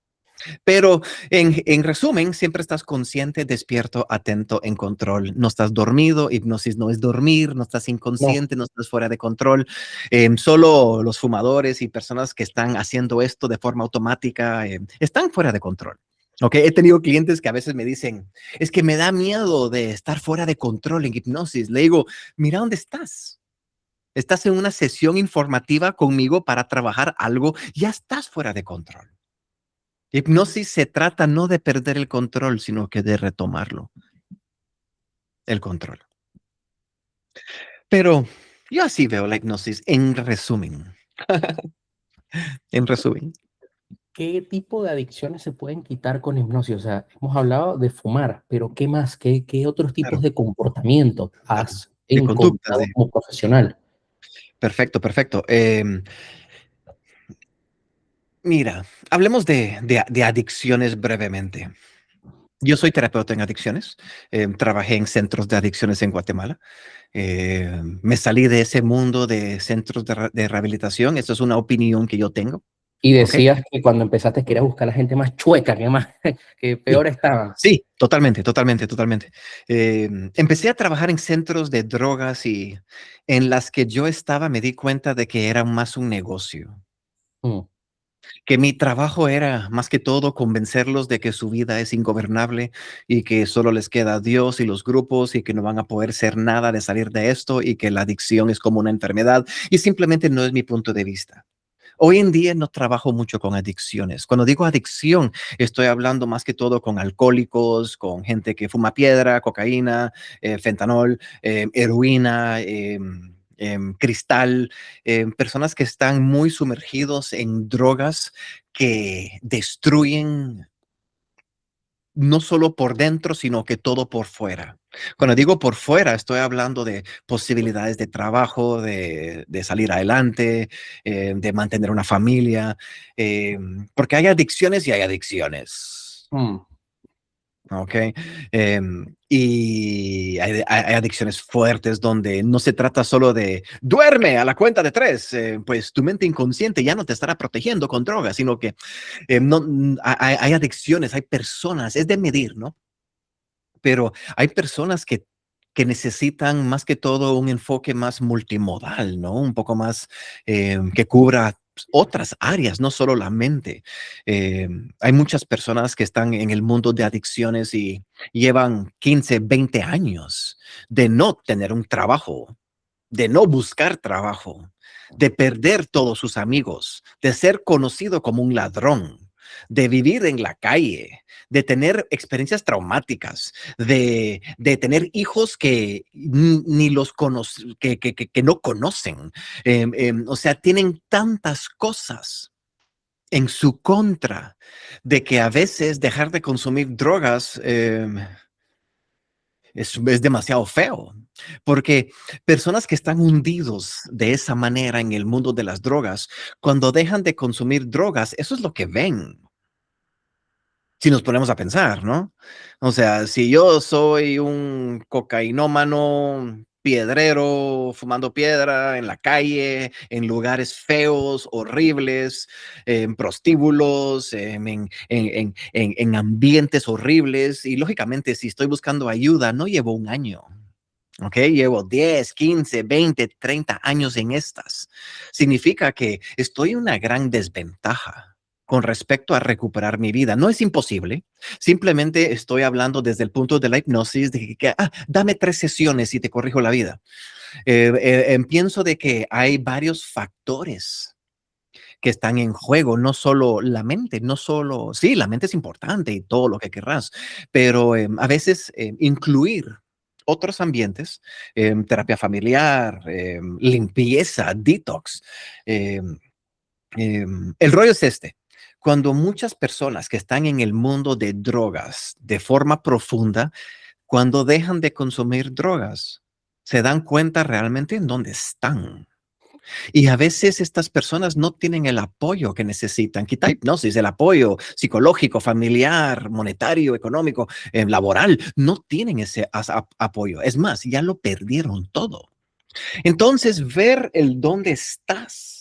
Pero en resumen, siempre estás consciente, despierto, atento, en control. No estás dormido, hipnosis no es dormir, no estás No, inconsciente, no estás fuera de control. Solo los fumadores y personas que están haciendo esto de forma automática están fuera de control. Ok, he tenido clientes que a veces me dicen, es que me da miedo de estar fuera de control en hipnosis. Le digo, mira dónde estás. Estás en una sesión informativa conmigo para trabajar algo, ya estás fuera de control. Hipnosis se trata no de perder el control, sino que de retomarlo, el control. Pero yo así veo la hipnosis en resumen. En resumen, ¿qué tipo de adicciones se pueden quitar con hipnosis? O sea, hemos hablado de fumar, pero ¿qué más? ¿Qué otros tipos claro, de comportamiento claro. has De conductas, encontrado como profesional? perfecto, perfecto. Mira, hablemos de adicciones brevemente. Yo soy terapeuta en adicciones. Trabajé en centros de adicciones en Guatemala. Me salí de ese mundo de centros de rehabilitación. Eso es una opinión que yo tengo. Y ¿Ok? decías que cuando empezaste querías buscar a la gente más chueca, que más, que Sí, peor estaban. sí, totalmente, totalmente, totalmente. Empecé a trabajar en centros de drogas y en las que yo estaba me di cuenta de que era más un negocio, Mm, que mi trabajo era más que todo convencerlos de que su vida es ingobernable y que solo les queda Dios y los grupos y que no van a poder ser nada de salir de esto y que la adicción es como una enfermedad y simplemente no es mi punto de vista. Hoy en día no trabajo mucho con adicciones. Cuando digo adicción, estoy hablando más que todo con alcohólicos, con gente que fuma piedra, cocaína, fentanol, heroína, cristal, personas que están muy sumergidos en drogas que destruyen no solo por dentro, sino que todo por fuera. Cuando digo por fuera, estoy hablando de posibilidades de trabajo, de salir adelante, de mantener una familia, porque hay adicciones y hay adicciones. mm. Ok. Y hay adicciones fuertes donde no se trata solo de duerme a la cuenta de tres, pues tu mente inconsciente ya no te estará protegiendo con drogas, sino que no, hay adicciones, hay personas, es de medir, ¿no? Pero hay personas que necesitan más que todo un enfoque más multimodal, ¿no? Un poco más que cubra otras áreas, no solo la mente. Hay muchas personas que están en el mundo de adicciones y llevan 15, 20 años de no tener un trabajo, de no buscar trabajo, de perder todos sus amigos, de ser conocido como un ladrón, de vivir en la calle, de tener experiencias traumáticas, de tener hijos que ni los conocen, que no conocen. O sea, tienen tantas cosas en su contra de que a veces dejar de consumir drogas es demasiado feo, porque personas que están hundidos de esa manera en el mundo de las drogas, cuando dejan de consumir drogas, eso es lo que ven. Si nos ponemos a pensar, ¿no? O sea, si yo soy un cocainómano, piedrero, fumando piedra en la calle, en lugares feos, horribles, en prostíbulos, en ambientes horribles, y lógicamente si estoy buscando ayuda, no llevo un año. ¿Ok? Llevo 10, 15, 20, 30 años en estas. Significa que estoy en una gran desventaja con respecto a recuperar mi vida. No es imposible, simplemente estoy hablando desde el punto de la hipnosis, de que dame 3 sesiones y te corrijo la vida. Pienso de que hay varios factores que están en juego, no solo la mente, no solo, sí, la mente es importante y todo lo que querrás, pero a veces incluir otros ambientes, terapia familiar, limpieza, detox. eh, el rollo es este. Cuando muchas personas que están en el mundo de drogas de forma profunda, cuando dejan de consumir drogas, se dan cuenta realmente en dónde están. Y a veces estas personas no tienen el apoyo que necesitan. Quita hipnosis, el apoyo psicológico, familiar, monetario, económico, laboral, no tienen ese apoyo. Es más, ya lo perdieron todo. Entonces, ver el dónde estás,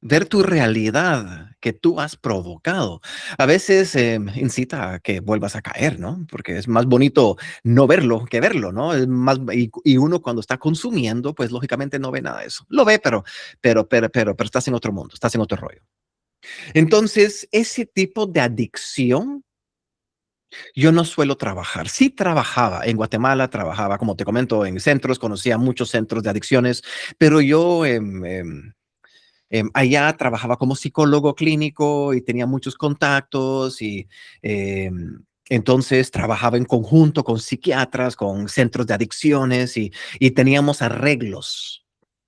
ver tu realidad que tú has provocado, a veces incita a que vuelvas a caer, ¿no? Porque es más bonito no verlo que verlo, ¿no? Es más, y uno cuando está consumiendo, pues lógicamente no ve nada de eso. Lo ve, pero estás en otro mundo, estás en otro rollo. Entonces, ese tipo de adicción, yo no suelo trabajar. Sí trabajaba en Guatemala, trabajaba, como te comento, en centros, conocía muchos centros de adicciones, pero yo allá trabajaba como psicólogo clínico y tenía muchos contactos y entonces trabajaba en conjunto con psiquiatras, con centros de adicciones y teníamos arreglos,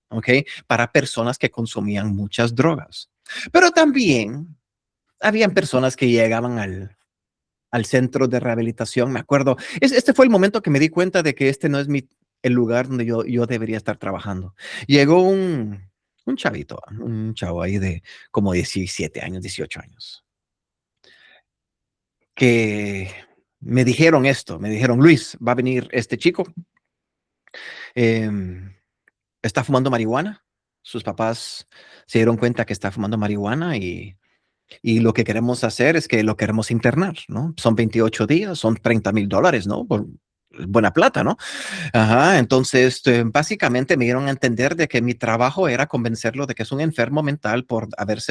¿ok? Para personas que consumían muchas drogas. Pero también habían personas que llegaban al centro de rehabilitación. Me acuerdo, este fue el momento que me di cuenta de que este no es el lugar donde yo debería estar trabajando. Llegó un chavito, un chavo ahí de como 17 años, 18 años, que me dijeron esto, me dijeron, Luis, va a venir este chico, em, está fumando marihuana, sus papás se dieron cuenta que está fumando marihuana y lo que queremos hacer es que lo queremos internar, ¿no? Son 28 días, son $30,000, ¿no? Por buena plata, ¿no? Ajá, entonces básicamente me dieron a entender de que mi trabajo era convencerlo de que es un enfermo mental por haber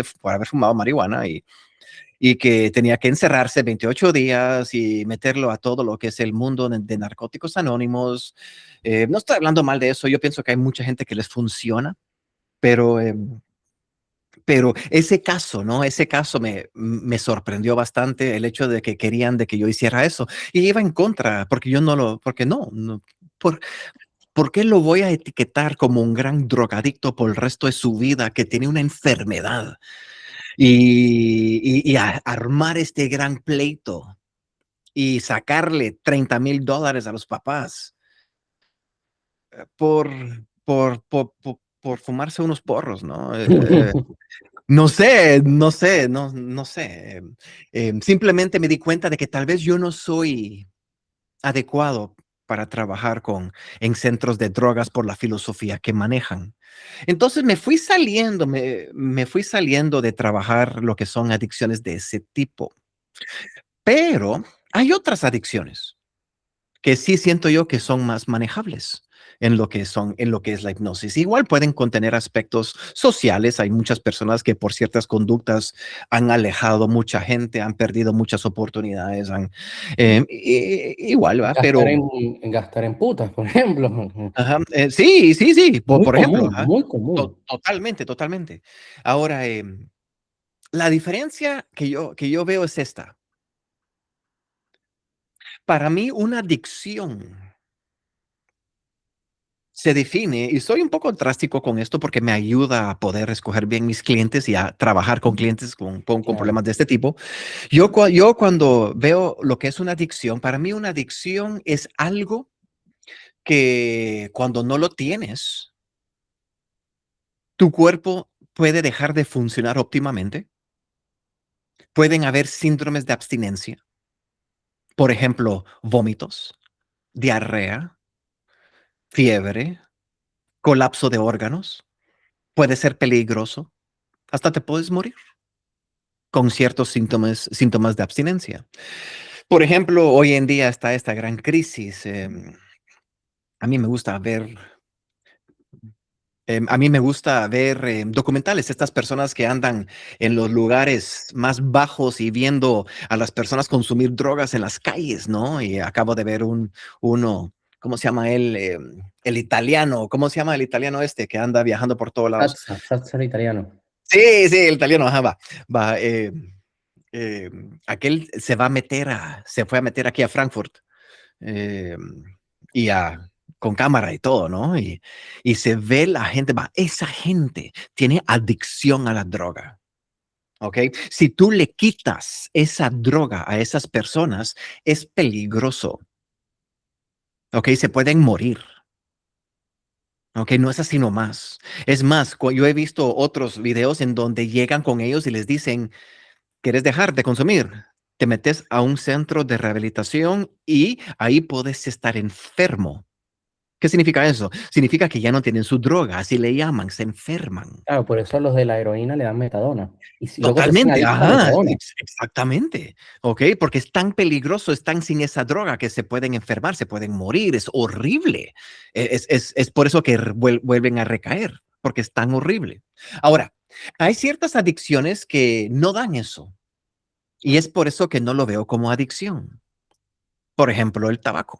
fumado marihuana y que tenía que encerrarse 28 días y meterlo a todo lo que es el mundo de narcóticos anónimos. No estoy hablando mal de eso, yo pienso que hay mucha gente que les funciona, pero pero ese caso, ¿no? Ese caso me sorprendió bastante el hecho de que querían de que yo hiciera eso. Y iba en contra, porque yo no lo, porque no, ¿por, ¿por qué lo voy a etiquetar como un gran drogadicto por el resto de su vida que tiene una enfermedad? Y armar este gran pleito y sacarle $30,000 a los papás por, por fumarse unos porros, ¿no? No sé, no sé. Simplemente me di cuenta de que tal vez yo no soy adecuado para trabajar en centros de drogas por la filosofía que manejan. Entonces me fui saliendo de trabajar lo que son adicciones de ese tipo. Pero hay otras adicciones que sí siento yo que son más manejables en lo que es la hipnosis. Igual pueden contener aspectos sociales. Hay muchas personas que por ciertas conductas han alejado mucha gente, han perdido muchas oportunidades, igual, ¿va? Gastar Pero en gastar en putas, por ejemplo. ajá, sí, sí, sí, Muy por ejemplo, común, ajá, muy común. totalmente, totalmente. Ahora, la diferencia que yo veo es esta. Para mí, una adicción se define, y soy un poco drástico con esto porque me ayuda a poder escoger bien mis clientes y a trabajar con clientes con Claro. problemas de este tipo. Yo cuando veo lo que es una adicción, para mí una adicción es algo que cuando no lo tienes, tu cuerpo puede dejar de funcionar óptimamente. Pueden haber síndromes de abstinencia, por ejemplo, vómitos, diarrea, fiebre, colapso de órganos. Puede ser peligroso, hasta te puedes morir con ciertos síntomas de abstinencia. Por ejemplo, hoy en día está esta gran crisis. A mí me gusta ver a mí me gusta ver documentales, estas personas que andan en los lugares más bajos y viendo a las personas consumir drogas en las calles, ¿no? Y acabo de ver uno, ¿cómo se llama él? El italiano, ¿cómo se llama el italiano este que anda viajando por todos lados? Satsa era italiano. Sí, sí, el italiano, ajá, va. Aquel se fue a meter aquí a Frankfurt eh, y con cámara y todo, ¿no? Y se ve la gente, esa gente tiene adicción a la droga, ¿ok? Si tú le quitas esa droga a esas personas, es peligroso, ¿ok? Se pueden morir. Ok, no es así nomás. Es más, yo he visto otros videos en donde llegan con ellos y les dicen, ¿quieres dejar de consumir? Te metes a un centro de rehabilitación y ahí puedes estar enfermo. ¿Qué significa eso? Significa que ya no tienen su droga, así le llaman, se enferman. Claro, por eso a los de la heroína le dan metadona. Y luego se hacen Totalmente, adictos a ajá, metadona. exactamente, ¿ok? Porque es tan peligroso, están sin esa droga que se pueden enfermar, se pueden morir, es horrible. Es por eso que vuelven a recaer, porque es tan horrible. Ahora, hay ciertas adicciones que no dan eso, y es por eso que no lo veo como adicción. Por ejemplo, el tabaco,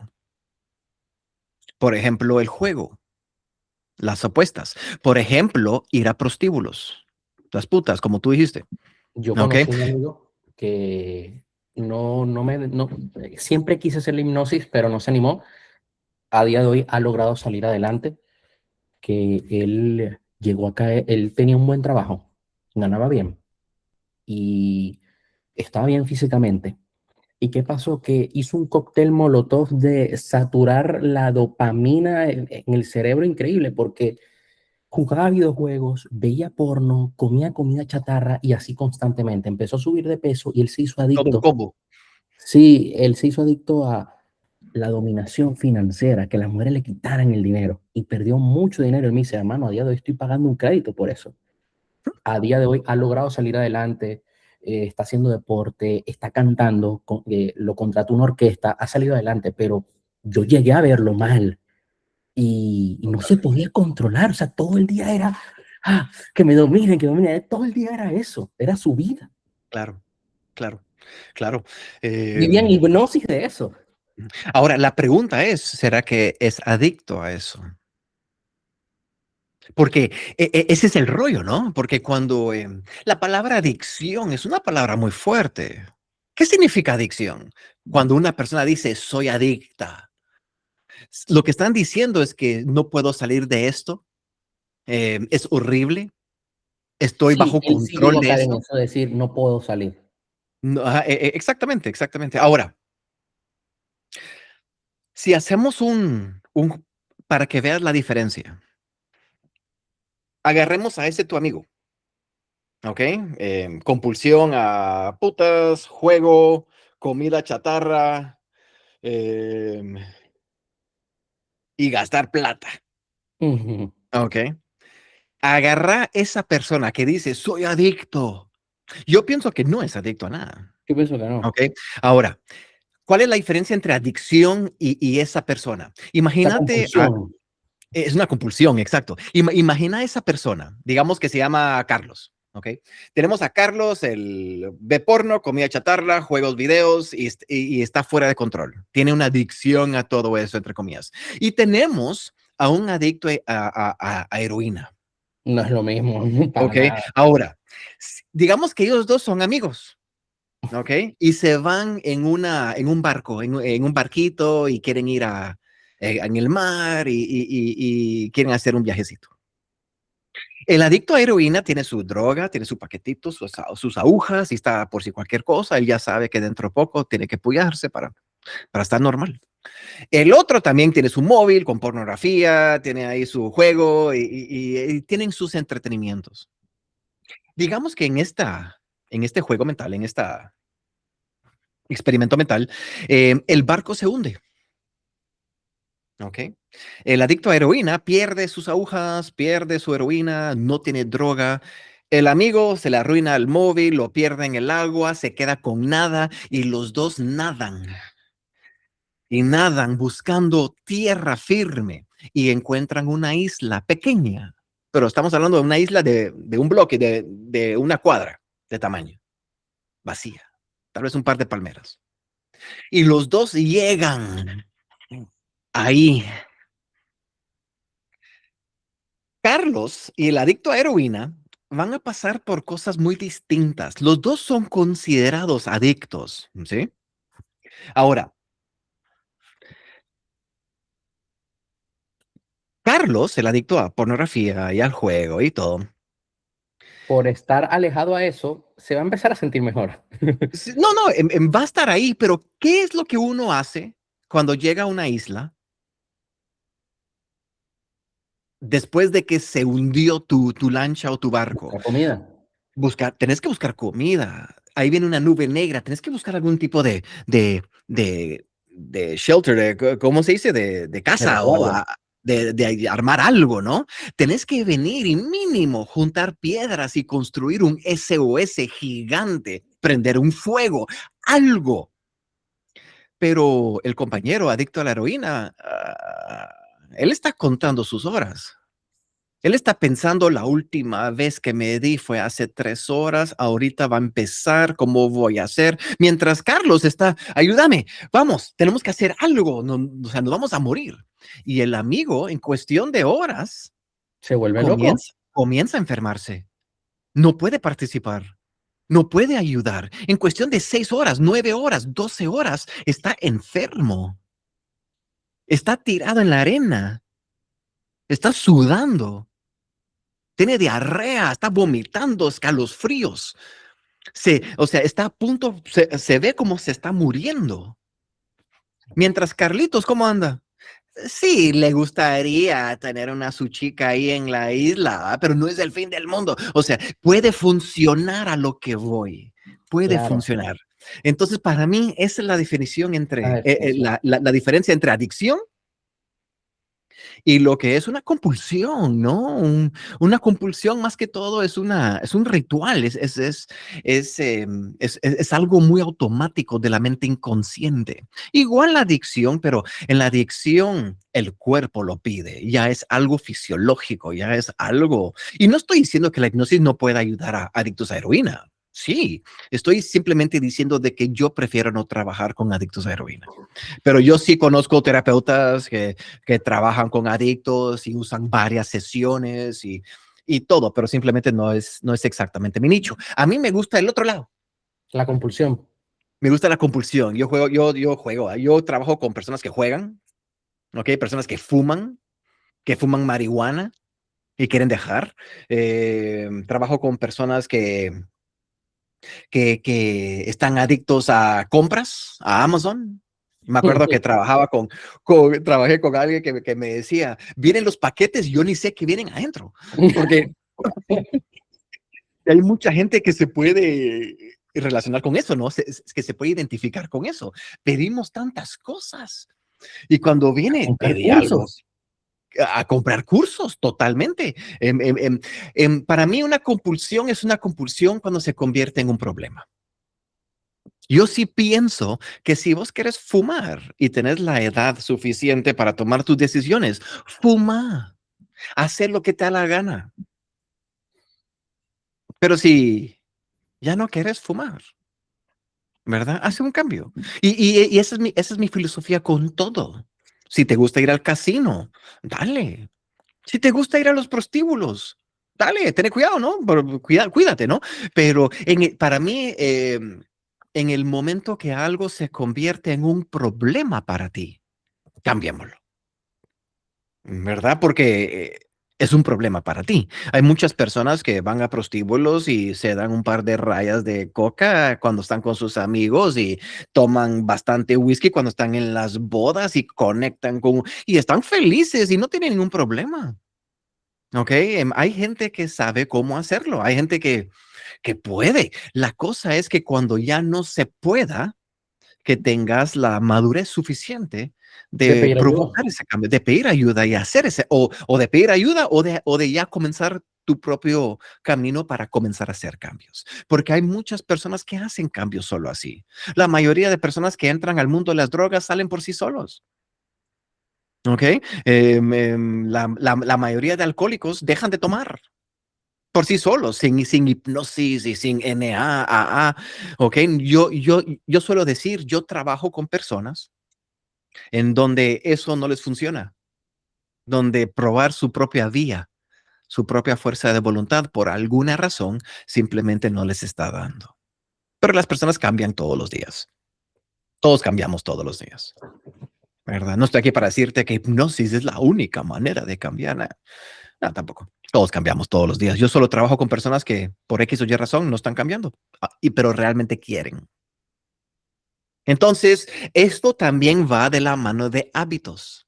por ejemplo, el juego, las apuestas, por ejemplo, ir a prostíbulos, las putas, como tú dijiste, Yo ¿ok? conocí un amigo que siempre quise hacer la hipnosis, pero no se animó. A día de hoy ha logrado salir adelante, que él llegó acá, él tenía un buen trabajo, ganaba bien y estaba bien físicamente. ¿Y qué pasó? Que hizo un cóctel molotov de saturar la dopamina en el cerebro increíble, porque jugaba videojuegos, veía porno, comía comida chatarra y así constantemente. Empezó a subir de peso y él se hizo Todo un adicto. combo. Sí, él se hizo adicto a la dominación financiera, que las mujeres le quitaran el dinero y perdió mucho dinero. Él me dice, hermano, a día de hoy estoy pagando un crédito por eso. A día de hoy ha logrado salir adelante, está haciendo deporte, está cantando, lo contrató una orquesta, ha salido adelante, pero yo llegué a verlo mal y no se podía controlar, o sea, todo el día era, que me dominen, todo el día era eso, era su vida. Claro, claro, claro. Vivía en Em, hipnosis de eso. Ahora, la pregunta es, ¿será que es adicto a eso? Porque ese es el rollo, ¿no? Porque cuando la palabra adicción es una palabra muy fuerte. ¿Qué significa adicción? Cuando una persona dice, soy adicta, lo que están diciendo es que no puedo salir de esto, es horrible, estoy Sí, bajo él sí llegó control a de caer en esto. eso de decir, no puedo salir. No, ajá, exactamente, exactamente. Ahora, si hacemos para que veas la diferencia, agarremos a ese tu amigo, ¿ok? Compulsión a putas, juego, comida chatarra em, y gastar plata, Ujú. ¿ok? Agarra esa persona que dice, soy adicto. Yo pienso que no es adicto a nada, Yo pienso que no. ¿ok? Ahora, ¿cuál es la diferencia entre adicción y esa persona? Esa Imagínate compulsión. es una compulsión, exacto. Imagina a esa persona, digamos que se llama Carlos, ¿ok? Tenemos a Carlos, el ve porno, comida chatarra, juegos videos y está fuera de control. Tiene una adicción a todo eso, entre comillas. Y tenemos a un adicto a heroína, No es lo mismo, para ¿ok? nada. Ahora, digamos que ellos dos son amigos. ¿Ok? Y se van en un barco, en un barquito y quieren ir en el mar y quieren hacer un viajecito. El adicto a heroína tiene su droga, tiene su paquetito, sus agujas y está por si cualquier cosa. Él ya sabe que dentro de poco tiene que apoyarse para estar normal. El otro también tiene su móvil con pornografía, tiene ahí su juego y tienen sus entretenimientos. Digamos que en esta en este juego mental, en este experimento mental, el barco se hunde. ¿Ok? El adicto a heroína pierde sus agujas, pierde su heroína, no tiene droga. El amigo se le arruina el móvil, lo pierde en el agua, se queda con nada y los dos nadan y nadan buscando tierra firme y encuentran una isla pequeña, pero estamos hablando de una isla de un bloque, de una cuadra de tamaño, vacía, tal vez un par de palmeras. Y los dos llegan ahí. Carlos y el adicto a heroína van a pasar por cosas muy distintas. Los dos son considerados adictos, ¿sí? Ahora, Carlos, el adicto a pornografía y al juego y todo, Por estar alejado a eso, se va a empezar a sentir mejor. no, no, va a estar ahí, pero ¿qué es lo que uno hace cuando llega a una isla después de que se hundió tu lancha o tu barco? Buscar comida. Tenés que buscar comida. Ahí viene una nube negra. Tenés que buscar algún tipo de shelter, ¿cómo se dice? De De casa o resguardo. de armar algo, ¿no? Tenés que venir y mínimo juntar piedras y construir un SOS gigante, prender un fuego, algo. Pero el compañero adicto a la heroína, él está contando sus horas. Él está pensando, la última vez que me di fue hace 3 horas, ahorita va a empezar, ¿cómo voy a hacer? Mientras Carlos está, ayúdame, vamos, tenemos que hacer algo, no, o sea, nos vamos a morir. Y el amigo, en cuestión de horas, Se vuelve loco. comienza a enfermarse. No puede participar, no puede ayudar. En cuestión de 6 horas, 9 horas, 12 horas, está enfermo, está tirado en la arena, está sudando. Tiene diarrea, está vomitando, escalofríos. O sea, está a punto, se ve como se está muriendo. Mientras Carlitos, ¿cómo anda? Sí, le gustaría tener una su chica ahí en la isla, ¿ah? Pero no es el fin del mundo. O sea, puede funcionar a lo que voy. Puede Claro, funcionar. Entonces, para mí, esa es la definición la entre, definición. la diferencia entre adicción y lo que es una compulsión, ¿no? Una compulsión más que todo es un ritual, es algo muy automático de la mente inconsciente. Igual la adicción, pero en la adicción el cuerpo lo pide, ya es algo fisiológico, ya es algo. Y no estoy diciendo que la hipnosis no pueda ayudar a adictos a heroína. Sí, estoy simplemente diciendo de que yo prefiero no trabajar con adictos a heroína. Pero yo sí conozco terapeutas que trabajan con adictos y usan varias sesiones y todo, pero simplemente no es exactamente mi nicho. A mí me gusta el otro lado. La compulsión. Me gusta la compulsión. Yo trabajo con personas que juegan, ¿ok? Personas que fuman marihuana y quieren dejar. Trabajo con personas que están adictos a compras, a Amazon. Me acuerdo que trabajé con alguien que me decía, vienen los paquetes y yo ni sé que vienen adentro, porque hay mucha gente que se puede relacionar con eso, ¿no? Que se puede identificar con eso. Pedimos tantas cosas y cuando viene, Comprar pedí algo. cursos. A comprar cursos, totalmente. Para mí una compulsión es una compulsión cuando se convierte en un problema. Yo sí pienso que si vos querés fumar y tenés la edad suficiente para tomar tus decisiones, fuma, hacer lo que te da la gana. Pero si ya no quieres fumar, ¿verdad? Hace un cambio. Y esa es mi filosofía con todo. Si te gusta ir al casino, dale. Si te gusta ir a los prostíbulos, dale, ten cuidado, ¿no? Cuídate, ¿no? Pero para mí, en el momento que algo se convierte en un problema para ti, cambiémoslo, ¿verdad? Porque es un problema para ti. Hay muchas personas que van a prostíbulos y se dan un par de rayas de coca cuando están con sus amigos y toman bastante whisky cuando están en las bodas y conectan y están felices y no tienen ningún problema. Ok, hay gente que sabe cómo hacerlo. Hay gente que puede. La cosa es que cuando ya no se pueda, que tengas la madurez suficiente De de pedir ayuda. provocar ese cambio, de pedir ayuda y hacer ese, o de pedir ayuda o de ya comenzar tu propio camino para comenzar a hacer cambios. Porque hay muchas personas que hacen cambios solo así. La mayoría de personas que entran al mundo de las drogas salen por sí solos. ¿Ok? La mayoría de alcohólicos dejan de tomar por sí solos, sin hipnosis y sin NA, AA. ¿Ok? Yo suelo decir, yo trabajo con personas en donde eso no les funciona, donde probar su propia vía, su propia fuerza de voluntad, por alguna razón, simplemente no les está dando. Pero las personas cambian todos los días. Todos cambiamos todos los días, ¿verdad? No estoy aquí para decirte que hipnosis es la única manera de cambiar. No, no, tampoco. Todos cambiamos todos los días. Yo solo trabajo con personas que por X o Y razón no están cambiando, pero realmente quieren. Entonces, esto también va de la mano de hábitos.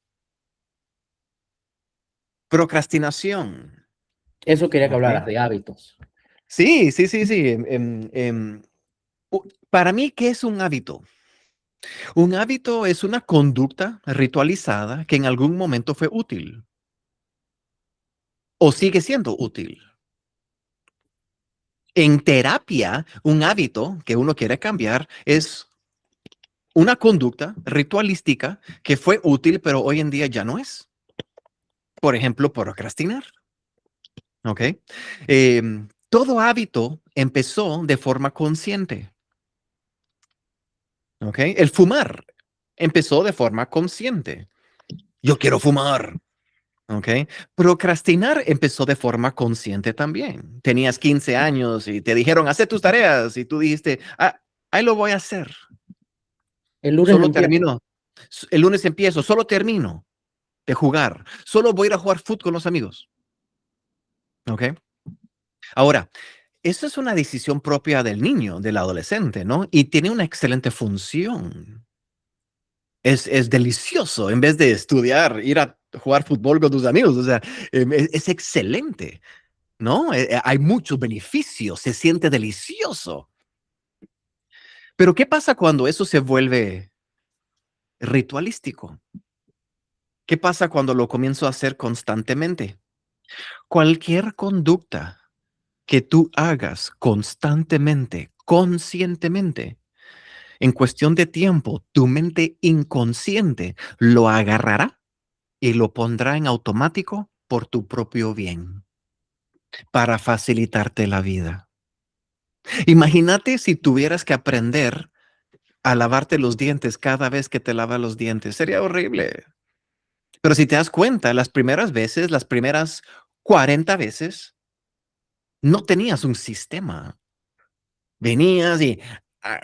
Procrastinación. Eso quería que ¿Ok? hablaras, de hábitos. Sí, sí, sí, sí. Para mí, ¿qué es un hábito? Un hábito es una conducta ritualizada que en algún momento fue útil o sigue siendo útil. En terapia, un hábito que uno quiere cambiar es una conducta ritualística que fue útil, pero hoy en día ya no es. Por ejemplo, procrastinar. ¿Ok? Todo hábito empezó de forma consciente. ¿Ok? El fumar empezó de forma consciente. Yo quiero fumar. ¿Ok? Procrastinar empezó de forma consciente también. Tenías 15 años y te dijeron, haz tus tareas y tú dijiste, ah, ahí lo voy a hacer. El lunes Solo empieza. termino. El lunes empiezo, solo termino de jugar. Solo voy a ir a jugar fútbol con los amigos. ¿Ok? Ahora, eso es una decisión propia del niño, del adolescente, ¿no? Y tiene una excelente función. Es delicioso en vez de estudiar, ir a jugar fútbol con tus amigos. O sea, es excelente. ¿No? Hay muchos beneficios, se siente delicioso. Pero ¿qué pasa cuando eso se vuelve ritualístico? ¿Qué pasa cuando lo comienzo a hacer constantemente? Cualquier conducta que tú hagas constantemente, conscientemente, en cuestión de tiempo, tu mente inconsciente lo agarrará y lo pondrá en automático por tu propio bien, para facilitarte la vida. Imagínate si tuvieras que aprender a lavarte los dientes cada vez que te lavas los dientes. Sería horrible. Pero si te das cuenta, las primeras veces, las primeras 40 veces, no tenías un sistema. Venías y ah,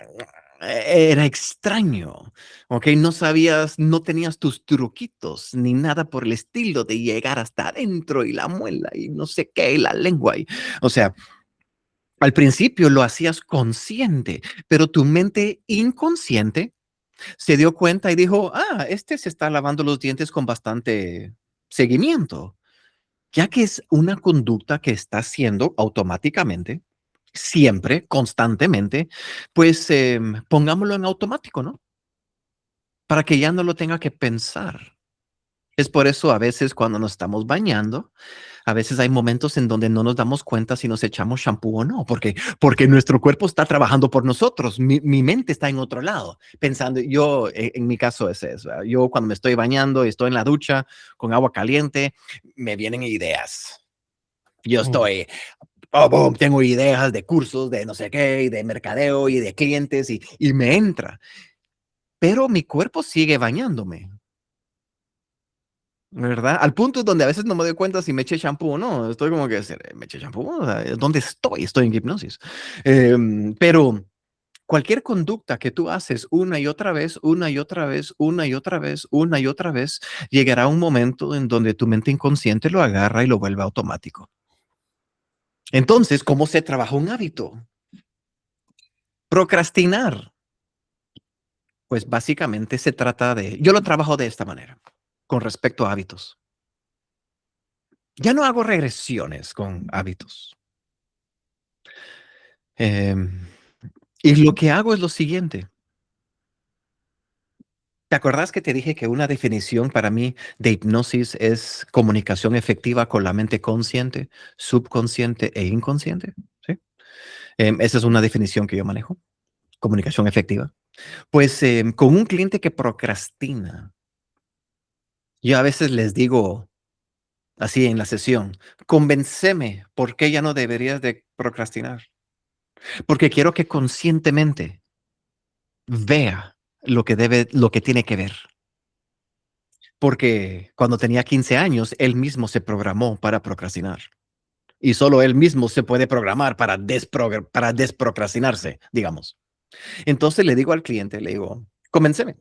era extraño, ¿ok? No sabías, no tenías tus truquitos ni nada por el estilo de llegar hasta adentro y la muela y no sé qué, y la lengua. O sea, al principio lo hacías consciente, pero tu mente inconsciente se dio cuenta y dijo, ah, este se está lavando los dientes con bastante seguimiento, ya que es una conducta que está haciendo automáticamente, siempre, constantemente, pues pongámoslo en automático, ¿no? Para que ya no lo tenga que pensar. Es por eso a veces cuando nos estamos bañando, a veces hay momentos en donde no nos damos cuenta si nos echamos shampoo o no, porque nuestro cuerpo está trabajando por nosotros. Mi mente está en otro lado, pensando, yo, en mi caso es eso. ¿Verdad? Yo cuando me estoy bañando y estoy en la ducha con agua caliente, me vienen ideas. Yo Mm. estoy, oh, boom, tengo ideas de cursos, de no sé qué, y de mercadeo y de clientes y me entra. Pero mi cuerpo sigue bañándome. ¿Verdad? Al punto donde a veces no me doy cuenta si me eché shampoo o no. Estoy como que, ¿me eché shampoo? O sea, ¿dónde estoy? Estoy en hipnosis. Pero cualquier conducta que tú haces una y otra vez, una y otra vez, una y otra vez, una y otra vez, llegará un momento en donde tu mente inconsciente lo agarra y lo vuelve automático. Entonces, ¿cómo se trabaja un hábito? Procrastinar. Pues básicamente se trata de, yo lo trabajo de esta manera, con respecto a hábitos. Ya no hago regresiones con hábitos. Em, y lo que hago es lo siguiente. ¿Te acordás que te dije que una definición para mí de hipnosis es comunicación efectiva con la mente consciente, subconsciente e inconsciente? ¿Sí? Esa es una definición que yo manejo, comunicación efectiva. Pues con un cliente que procrastina, yo a veces les digo así en la sesión, convénceme por qué ya no deberías de procrastinar, porque quiero que conscientemente vea lo que tiene que ver. Porque cuando tenía 15 años, él mismo se programó para procrastinar. Y solo él mismo se puede programar para, para desprocrastinarse, digamos. Entonces le digo al cliente, le digo, convénceme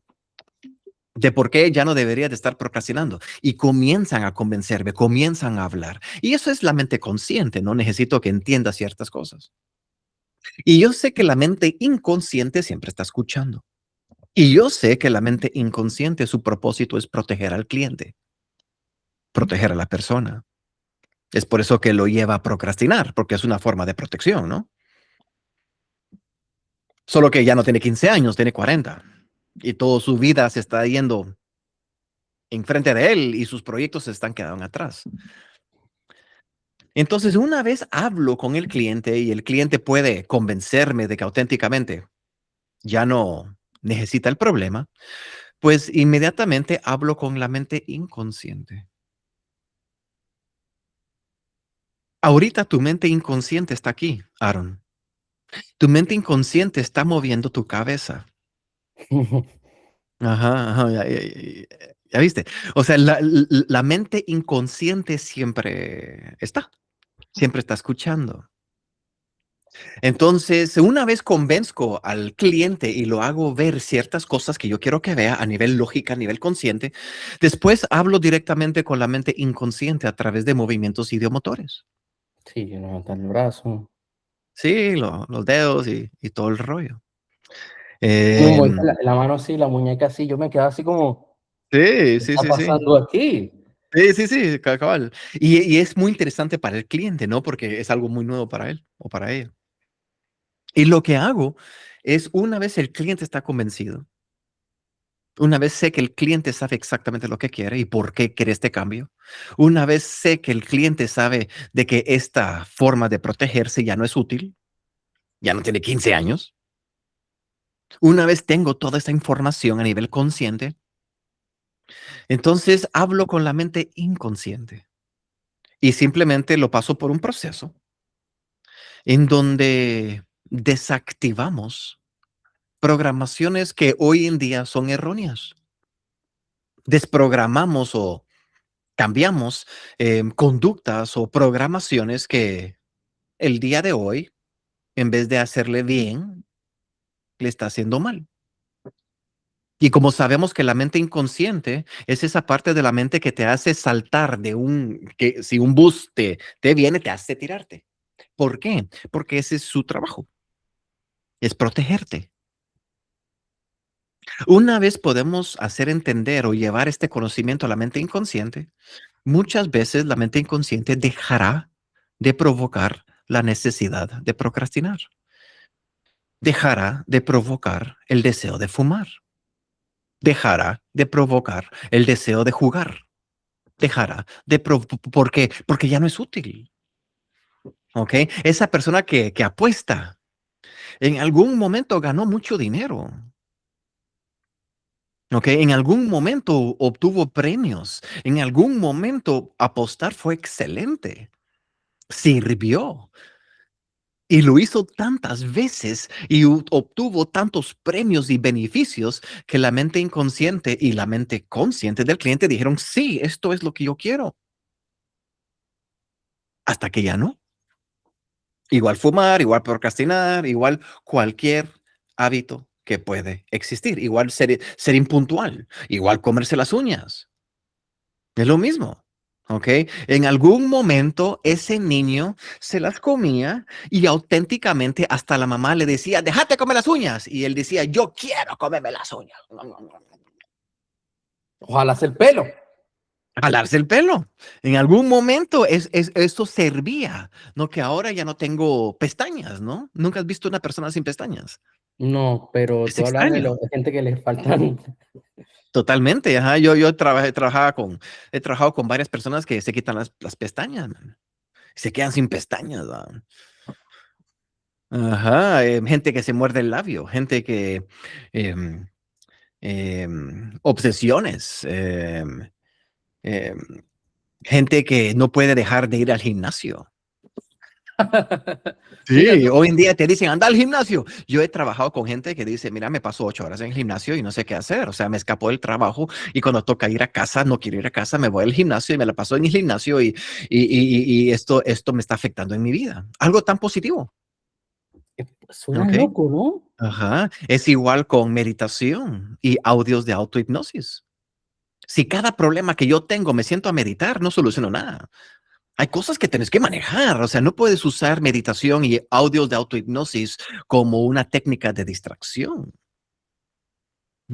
de por qué ya no debería de estar procrastinando. Y comienzan a convencerme, comienzan a hablar. Y eso es la mente consciente, no necesito que entienda ciertas cosas. Y yo sé que la mente inconsciente siempre está escuchando. Y yo sé que la mente inconsciente, su propósito es proteger al cliente, proteger a la persona. Es por eso que lo lleva a procrastinar, porque es una forma de protección, ¿no? Solo que ya no tiene 15 años, tiene 40. Y toda su vida se está yendo enfrente de él y sus proyectos se están quedando atrás. Entonces, una vez hablo con el cliente y el cliente puede convencerme de que auténticamente ya no necesita el problema, pues inmediatamente hablo con la mente inconsciente. Ahorita tu mente inconsciente está aquí, Aaron. Tu mente inconsciente está moviendo tu cabeza. Ajá, ajá, ya viste. O sea, la mente inconsciente siempre está escuchando. Entonces, una vez convenzco al cliente y lo hago ver ciertas cosas que yo quiero que vea a nivel lógica, a nivel consciente, después hablo directamente con la mente inconsciente a través de movimientos ideomotores. Sí, levantar el brazo. Sí, los dedos y todo el rollo. Me moviste Em, la mano así, la muñeca así, yo me quedaba así como, sí, ¿qué sí, está sí, sí. pasando aquí? Sí, sí, sí, cabal. Y es muy interesante para el cliente, ¿no? Porque es algo muy nuevo para él o para ella. Y lo que hago es, una vez el cliente está convencido, una vez sé que el cliente sabe exactamente lo que quiere y por qué quiere este cambio, una vez sé que el cliente sabe de que esta forma de protegerse ya no es útil, ya no tiene 15 años, una vez tengo toda esta información a nivel consciente, entonces hablo con la mente inconsciente y simplemente lo paso por un proceso en donde desactivamos programaciones que hoy en día son erróneas. Desprogramamos o cambiamos conductas o programaciones que el día de hoy, en vez de hacerle bien, le está haciendo mal. Y como sabemos que la mente inconsciente es esa parte de la mente que te hace saltar que si un bus te viene, te hace tirarte. ¿Por qué? Porque ese es su trabajo, es protegerte. Una vez podemos hacer entender o llevar este conocimiento a la mente inconsciente, muchas veces la mente inconsciente dejará de provocar la necesidad de procrastinar. Dejará de provocar el deseo de fumar. Dejará de provocar el deseo de jugar. Dejará de ¿por qué? Porque ya no es útil. ¿Ok? Esa persona que apuesta en algún momento ganó mucho dinero. ¿Ok? En algún momento obtuvo premios. En algún momento apostar fue excelente. Sirvió. Y lo hizo tantas veces y obtuvo tantos premios y beneficios que la mente inconsciente y la mente consciente del cliente dijeron, sí, esto es lo que yo quiero. Hasta que ya no. Igual fumar, igual procrastinar, igual cualquier hábito que puede existir. Igual ser impuntual, igual comerse las uñas. Es lo mismo, ¿ok? En algún momento ese niño se las comía y auténticamente hasta la mamá le decía, déjate comer las uñas. Y él decía, yo quiero comerme las uñas. Ojalá sea el pelo. jalarse el pelo. En algún momento esto servía, ¿no? Que ahora ya no tengo pestañas, ¿no? Nunca has visto una persona sin pestañas. No, pero Es tú hablas de extraño. los de gente que les faltan. Totalmente, ajá. He trabajado con varias personas que se quitan las pestañas, man. Se quedan sin pestañas, ¿va? Ajá, gente que se muerde el labio, gente que em, obsesiones, em, gente que no puede dejar de ir al gimnasio. Fíjate, Sí, hoy en día te dicen, anda al gimnasio. Yo he trabajado con gente que dice, mira, me paso 8 horas en el gimnasio y no sé qué hacer. O sea, me escapó del trabajo y cuando toca ir a casa, no quiero ir a casa, me voy al gimnasio y me la paso en el gimnasio y esto me está afectando en mi vida. Algo tan positivo, suena ¿ok? loco, ¿no? Ajá. Es igual con meditación y audios de autohipnosis. Si cada problema que yo tengo me siento a meditar, no soluciono nada. Hay cosas que tienes que manejar, o sea, no puedes usar meditación y audios de autohipnosis como una técnica de distracción.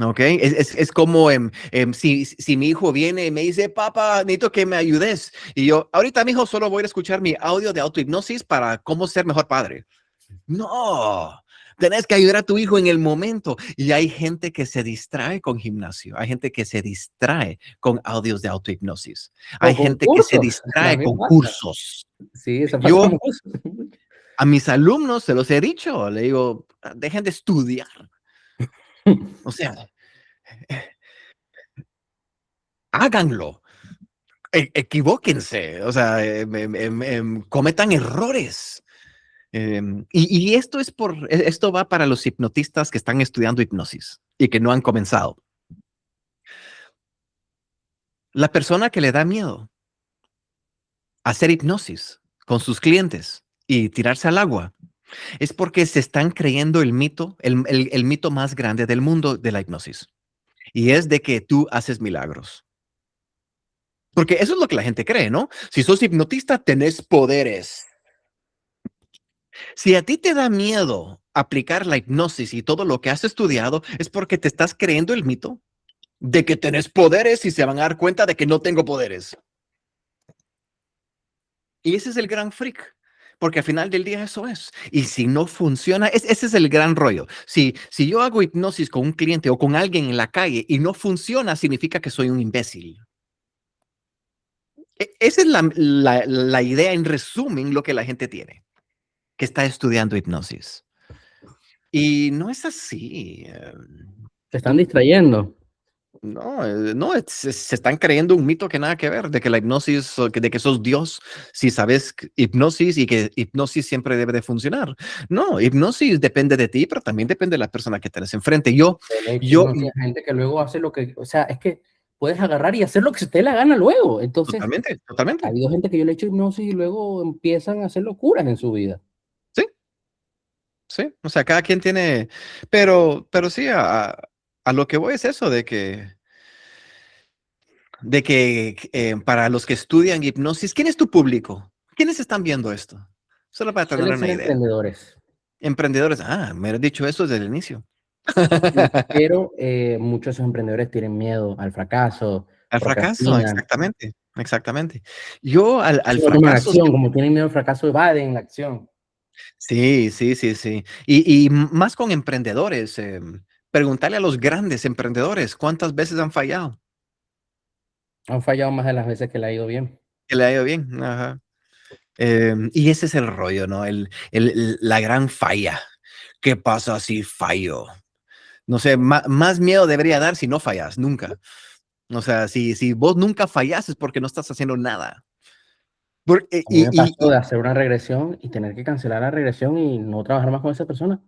¿Ok? Es como si mi hijo viene y me dice, papá, necesito que me ayudes. Y yo, ahorita, mi hijo, solo voy a escuchar mi audio de autohipnosis para cómo ser mejor padre. No, tenés que ayudar a tu hijo en el momento. Y hay gente que se distrae con gimnasio, hay gente que se distrae con audios de autohipnosis, O hay gente que se concursos, distrae también con pasa. cursos. Sí, eso pasa Yo mucho. a mis alumnos se los he dicho, le digo, dejen de estudiar, o sea, háganlo, equivóquense, o sea, cometan errores. Y esto esto va para los hipnotistas que están estudiando hipnosis y que no han comenzado. La persona que le da miedo hacer hipnosis con sus clientes y tirarse al agua es porque se están creyendo el mito, el mito más grande del mundo de la hipnosis. Y es de que tú haces milagros. Porque eso es lo que la gente cree, ¿no? Si sos hipnotista, tenés poderes. Si a ti te da miedo aplicar la hipnosis y todo lo que has estudiado, es porque te estás creyendo el mito de que tenés poderes y se van a dar cuenta de que no tengo poderes. Y ese es el gran freak, porque al final del día eso es. Y si no funciona, ese es el gran rollo. Si yo hago hipnosis con un cliente o con alguien en la calle y no funciona, significa que soy un imbécil. Esa es la idea en resumen, lo que la gente tiene, que está estudiando hipnosis. Y no es así. Se están Tú, distrayendo. no, no, se están creyendo un mito que nada que ver, de que la hipnosis, de que sos Dios, si sabes hipnosis y que hipnosis siempre debe de funcionar. No, hipnosis depende de ti, pero también depende de la persona que tenés enfrente. De hecho, Yo, no sé, hay gente que luego hace lo que, o sea, es que puedes agarrar y hacer lo que se te dé la gana luego. Entonces, totalmente, ha totalmente. habido gente que yo le he hecho hipnosis y luego empiezan a hacer locuras en su vida. Sí, sí. O sea, cada quien tiene, pero sí, a lo que voy es eso, de que para los que estudian hipnosis, ¿quién es tu público? ¿Quiénes están viendo esto? Solo para tener Suelen una ser idea. emprendedores. Emprendedores, me has dicho eso desde el inicio. Sí, pero muchos de esos emprendedores tienen miedo al fracaso, Al fracaso, procrastinan. exactamente, exactamente. Yo al Entonces no toman fracaso, acción, como tienen miedo al fracaso, evaden la acción. sí, sí, sí, sí. Y más con emprendedores, preguntarle a los grandes emprendedores cuántas veces han fallado, Han fallado más de las veces que le ha ido bien. que le ha ido bien. Ajá. Y ese es el rollo, ¿no? La gran falla. ¿Qué pasa si fallo? No sé, más miedo debería dar si no fallas, nunca. O sea, si vos nunca fallas es porque no estás haciendo nada. A mí me pasó de hacer una regresión y tener que cancelar la regresión y no trabajar más con esa persona,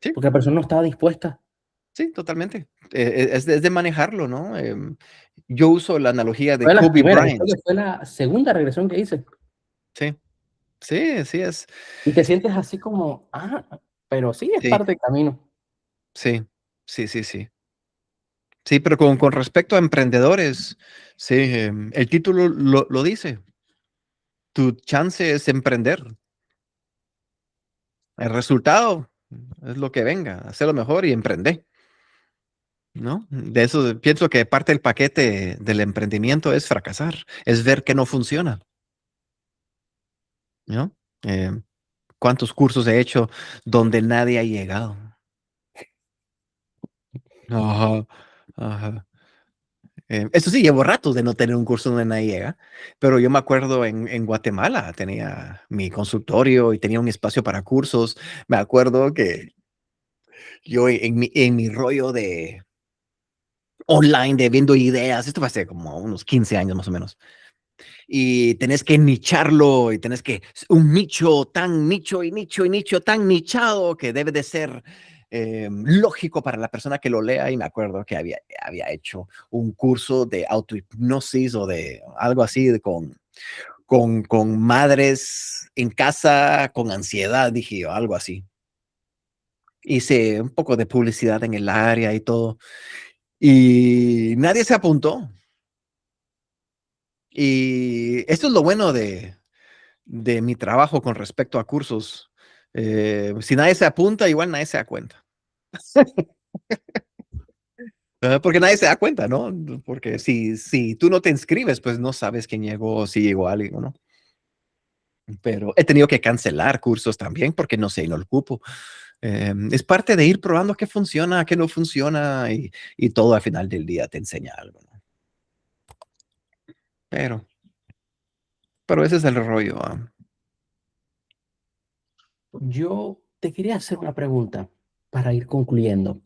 Sí, porque la persona no estaba dispuesta. sí, totalmente. Es de manejarlo, ¿no? Yo uso la analogía Fue de de las Kobe primeras, y creo Bryant. que fue la segunda regresión que hice. Sí, sí, sí es. Y te sientes así como, pero sí, es Sí, parte del camino. sí, sí, sí, sí. Sí, pero con respecto a emprendedores, sí, el título lo dice. Tu chance es emprender. El resultado es lo que venga. Hacer lo mejor y emprender. ¿no? De eso pienso que parte del paquete del emprendimiento es fracasar, es ver que no funciona, ¿no? Eh, ¿Cuántos cursos he hecho donde nadie ha llegado? Ajá, ajá. Eso sí, llevo ratos de no tener un curso donde nadie llega, pero yo me acuerdo en Guatemala tenía mi consultorio y tenía un espacio para cursos. Me acuerdo que yo en mi rollo de online, de viendo ideas, esto fue hace como unos 15 años más o menos. Y tenés que nicharlo y tenés que un nicho tan nicho y nicho y nicho tan nichado que debe de ser lógico para la persona que lo lea. Y me acuerdo que había hecho un curso de autohipnosis o de algo así con madres en casa con ansiedad, dije yo, algo así. Hice un poco de publicidad en el área y todo. Y nadie se apuntó. Y esto es lo bueno de mi trabajo con respecto a cursos. Si nadie se apunta, igual nadie se da cuenta. Porque nadie se da cuenta, ¿no? Porque si tú no te inscribes, pues no sabes quién llegó, si llegó alguien o no. Pero he tenido que cancelar cursos también porque no sé, no lo ocupo. Es parte de ir probando qué funciona, qué no funciona y todo al final del día te enseña algo, ¿no? Pero, pero ese es el rollo. Yo te quería hacer una pregunta para ir concluyendo.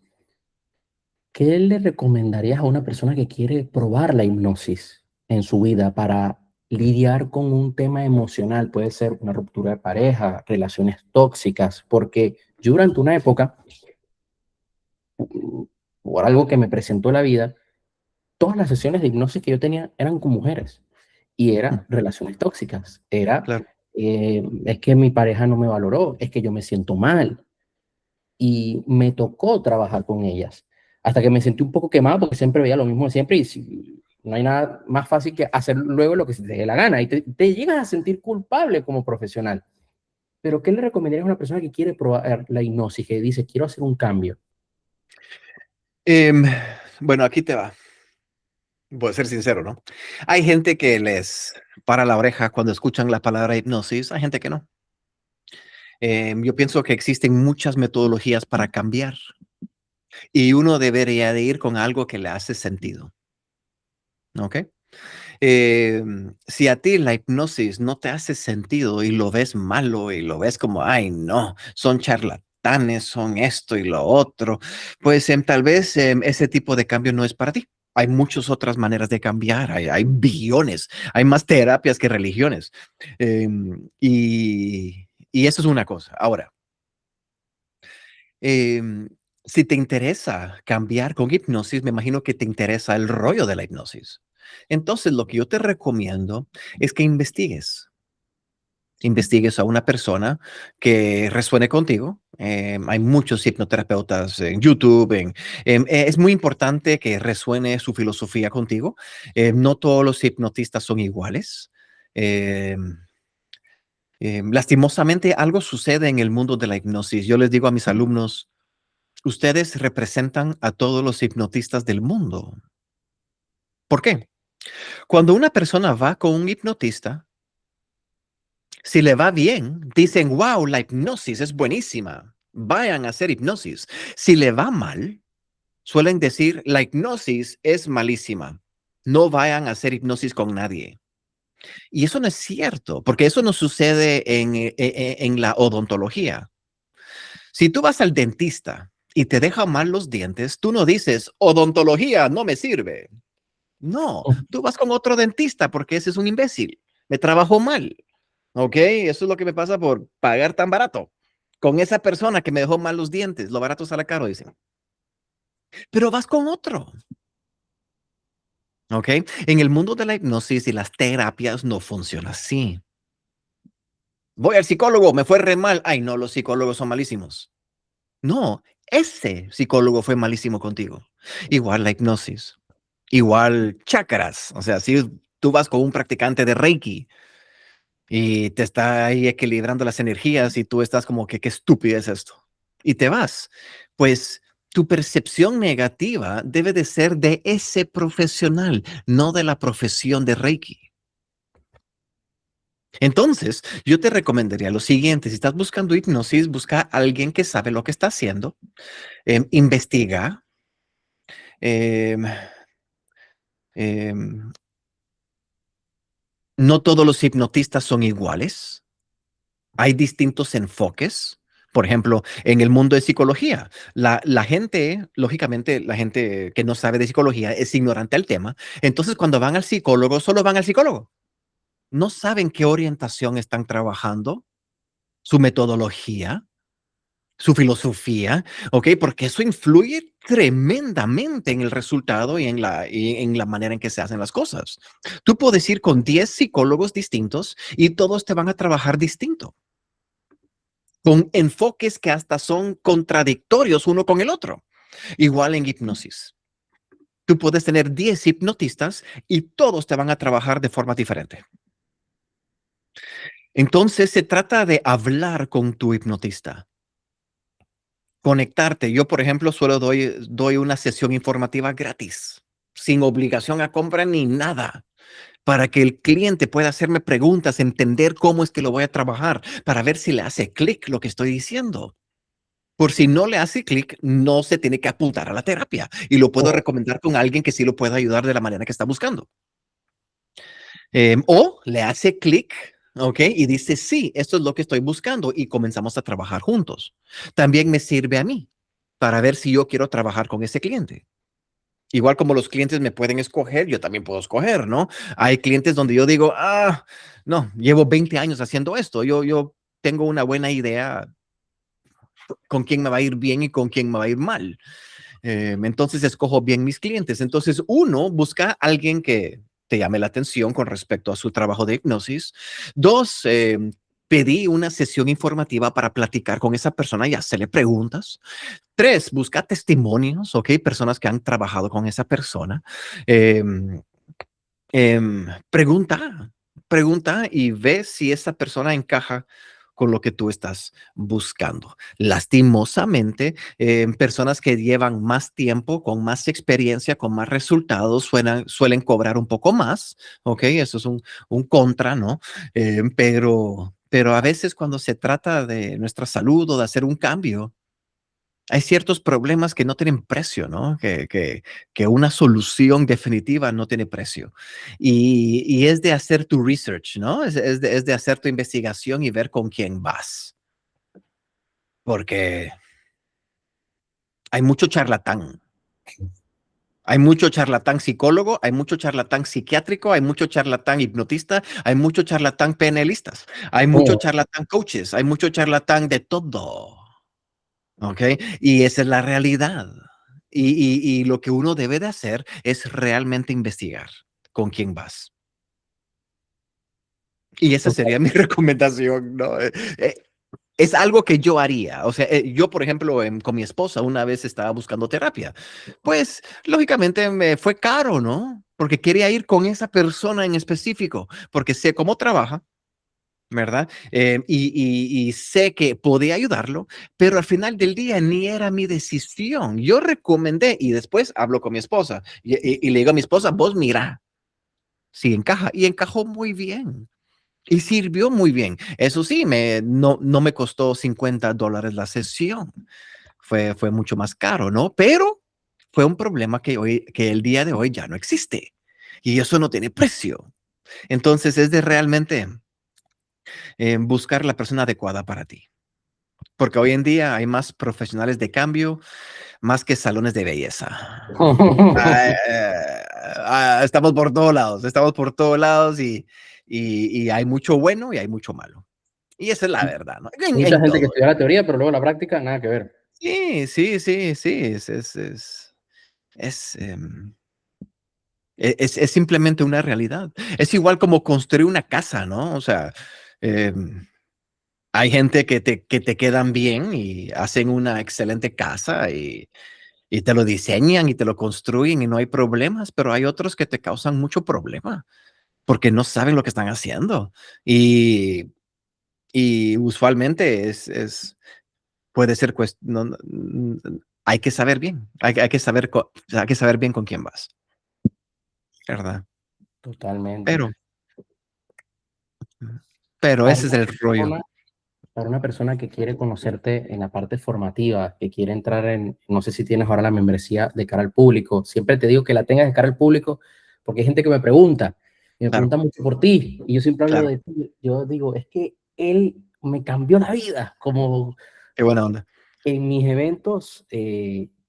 ¿Qué le recomendarías a una persona que quiere probar la hipnosis en su vida para lidiar con un tema emocional? Puede ser una ruptura de pareja, relaciones tóxicas, porque yo durante una época, por algo que me presentó la vida, todas las sesiones de hipnosis que yo tenía eran con mujeres y era relaciones tóxicas. Era, Claro. es que mi pareja no me valoró, es que yo me siento mal y me tocó trabajar con ellas. Hasta que me sentí un poco quemado porque siempre veía lo mismo de siempre y no hay nada más fácil que hacer luego lo que se te dé la gana y te llegas a sentir culpable como profesional. Pero ¿qué le recomendarías a una persona que quiere probar la hipnosis, que dice, quiero hacer un cambio? Em, bueno, aquí te va. Voy a ser sincero, ¿no? Hay gente que les para la oreja cuando escuchan la palabra hipnosis, hay gente que no. Yo pienso que existen muchas metodologías para cambiar y uno debería de ir con algo que le hace sentido, ¿ok? Si a ti la hipnosis no te hace sentido y lo ves malo y lo ves como, ay, no, son charlatanes, son esto y lo otro, pues tal vez ese tipo de cambio no es para ti. Hay muchas otras maneras de cambiar, hay billones, hay más terapias que religiones. Y eso es una cosa. Ahora, em, si te interesa cambiar con hipnosis, me imagino que te interesa el rollo de la hipnosis. Entonces, lo que yo te recomiendo es que investigues a una persona que resuene contigo. Hay muchos hipnoterapeutas en YouTube. Es muy importante que resuene su filosofía contigo. No todos los hipnotistas son iguales. Em, Lastimosamente, algo sucede en el mundo de la hipnosis. Yo les digo a mis alumnos, ustedes representan a todos los hipnotistas del mundo. ¿Por qué? Cuando una persona va con un hipnotista, si le va bien, dicen, wow, la hipnosis es buenísima. Vayan a hacer hipnosis. Si le va mal, suelen decir, la hipnosis es malísima. No vayan a hacer hipnosis con nadie. Y eso no es cierto, porque eso no sucede en la odontología. Si tú vas al dentista y te deja mal los dientes, tú no dices, odontología no me sirve. No, tú vas con otro dentista porque ese es un imbécil. Me trabajó mal. Ok, eso es lo que me pasa por pagar tan barato. Con esa persona que me dejó mal los dientes, lo barato sale caro, dicen. Pero vas con otro. Ok, en el mundo de la hipnosis y las terapias no funciona así. Voy al psicólogo, me fue re mal. Ay, no, los psicólogos son malísimos. No, ese psicólogo fue malísimo contigo. Igual la hipnosis. Igual chakras. O sea, si tú vas con un practicante de Reiki y te está ahí equilibrando las energías y tú estás como que qué estúpido es esto. Y te vas. Pues tu percepción negativa debe de ser de ese profesional, no de la profesión de Reiki. Entonces, yo te recomendaría lo siguiente: si estás buscando hipnosis, busca a alguien que sabe lo que está haciendo, investiga. em, em, no todos los hipnotistas son iguales. Hay distintos enfoques. Por ejemplo, en el mundo de psicología, la gente, lógicamente, la gente que no sabe de psicología es ignorante al tema. Entonces, cuando van al psicólogo, solo van al psicólogo. No saben qué orientación están trabajando, su metodología, su filosofía, ¿ok? Porque eso influye tremendamente en el resultado y en la manera en que se hacen las cosas. Tú puedes ir con 10 psicólogos distintos y todos te van a trabajar distinto, con enfoques que hasta son contradictorios uno con el otro. Igual en hipnosis. Tú puedes tener 10 hipnotistas y todos te van a trabajar de forma diferente. Entonces se trata de hablar con tu hipnotista, conectarte. Yo, por ejemplo, solo doy una sesión informativa gratis, sin obligación a compra ni nada, para que el cliente pueda hacerme preguntas, entender cómo es que lo voy a trabajar, para ver si le hace clic lo que estoy diciendo. Por si no le hace clic, no se tiene que apuntar a la terapia y lo puedo Oh, recomendar con alguien que sí lo pueda ayudar de la manera que está buscando. O le hace clic, ¿ok? Y dice, sí, esto es lo que estoy buscando y comenzamos a trabajar juntos. También me sirve a mí para ver si yo quiero trabajar con ese cliente. Igual como los clientes me pueden escoger, yo también puedo escoger, ¿no? Hay clientes donde yo digo, no, llevo 20 años haciendo esto, yo tengo una buena idea con quién me va a ir bien y con quién me va a ir mal. Entonces escojo bien mis clientes. Entonces uno busca a alguien que te llame la atención con respecto a su trabajo de hipnosis. Dos, pedí una sesión informativa para platicar con esa persona y hacerle preguntas. Tres, busca testimonios, ¿ok? Personas que han trabajado con esa persona. Em, pregunta y ve si esa persona encaja con lo que tú estás buscando. Lastimosamente, personas que llevan más tiempo, con más experiencia, con más resultados, suelen cobrar un poco más, ¿ok? Eso es un contra, ¿no? Pero a veces cuando se trata de nuestra salud o de hacer un cambio, hay ciertos problemas que no tienen precio, ¿no? Que una solución definitiva no tiene precio. Y es de hacer tu research, ¿no? Es de hacer tu investigación y ver con quién vas. Porque hay mucho charlatán. Hay mucho charlatán psicólogo, hay mucho charlatán psiquiátrico, hay mucho charlatán hipnotista, hay mucho charlatán PNListas, hay mucho oh, charlatán coaches, hay mucho charlatán de todo. ¿Ok? Y esa es la realidad. Y lo que uno debe de hacer es realmente investigar con quién vas. Y esa sería mi recomendación, ¿no? Es algo que yo haría. O sea, yo, por ejemplo, con mi esposa una vez estaba buscando terapia. Pues, lógicamente, me fue caro, ¿no? Porque quería ir con esa persona en específico, porque sé cómo trabaja, ¿verdad? Y sé que podía ayudarlo, pero al final del día ni era mi decisión. Yo recomendé y después hablo con mi esposa y le digo a mi esposa, vos mira, si encaja. Y encajó muy bien. Y sirvió muy bien. Eso sí, no me costó $50 la sesión. Fue mucho más caro, ¿no? Pero fue un problema que el día de hoy ya no existe. Y eso no tiene precio. Entonces es de realmente buscar la persona adecuada para ti. Porque hoy en día hay más profesionales de cambio, más que salones de belleza. Estamos por todos lados y hay mucho bueno y hay mucho malo. Y esa es la verdad, ¿no? Mucha En gente que todo. estudia la teoría, pero luego la práctica, nada que ver. Sí, sí, sí, sí. Es, em, es simplemente una realidad. Es igual como construir una casa, ¿no? O sea, em, hay gente que te quedan bien y hacen una excelente casa y te lo diseñan y te lo construyen y no hay problemas, pero hay otros que te causan mucho problema porque no saben lo que están haciendo. Y, y usualmente puede ser hay que saber bien, hay que saber, hay que saber bien con quién vas, ¿verdad? Totalmente. Pero, pero Para ese es una el rollo. persona, para una persona que quiere conocerte en la parte formativa, que quiere entrar en, no sé si tienes ahora la membresía de cara al público, siempre te digo que la tengas de cara al público, porque hay gente que me pregunta, y me Claro, pregunta mucho por ti, y yo siempre hablo claro, de ti. Yo digo, es que él me cambió la vida, como qué buena onda. en mis eventos,